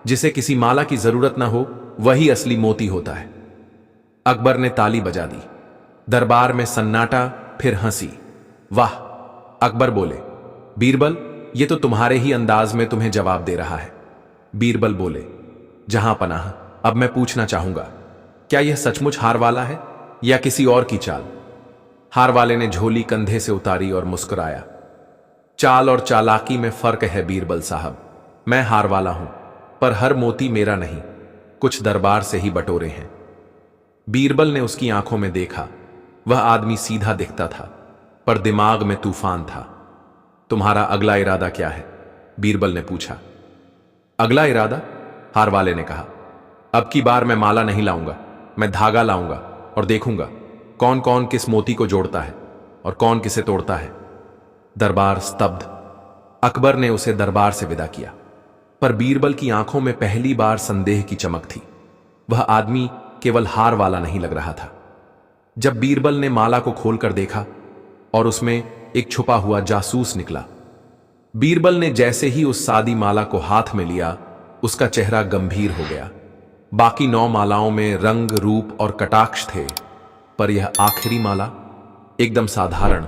जिसे किसी माला की जरूरत ना हो वही असली मोती होता है। अकबर ने ताली बजा दी। दरबार में सन्नाटा, फिर हंसी। वाह! अकबर बोले, बीरबल, ये तो तुम्हारे ही अंदाज में तुम्हें जवाब दे रहा है। बीरबल बोले, जहां पनाह, अब मैं पूछना चाहूंगा, क्या यह सचमुच हार वाला है या किसी और की चाल? हार वाले ने झोली कंधे से उतारी और मुस्कुराया। चाल और चालाकी में फर्क है बीरबल साहब। मैं हार वाला हूं, पर हर मोती मेरा नहीं, कुछ दरबार से ही बटोरे हैं। बीरबल ने उसकी आंखों में देखा। वह आदमी सीधा दिखता था, पर दिमाग में तूफान था। तुम्हारा अगला इरादा क्या है? बीरबल ने पूछा। अगला इरादा? हार वाले ने कहा। अब की बार मैं माला नहीं लाऊंगा, मैं धागा लाऊंगा और देखूंगा कौन कौन किस मोती को जोड़ता है और कौन किसे तोड़ता है। दरबार स्तब्ध। अकबर ने उसे दरबार से विदा किया, पर बीरबल की आंखों में पहली बार संदेह की चमक थी। वह आदमी केवल हार वाला नहीं लग रहा था। जब बीरबल ने माला को खोलकर देखा और उसमें एक छुपा हुआ जासूस निकला। बीरबल ने जैसे ही उस सादी माला को हाथ में लिया, उसका चेहरा गंभीर हो गया। बाकी 9 मालाओं में रंग, रूप और कटाक्ष थे, पर यह आखिरी माला एकदम साधारण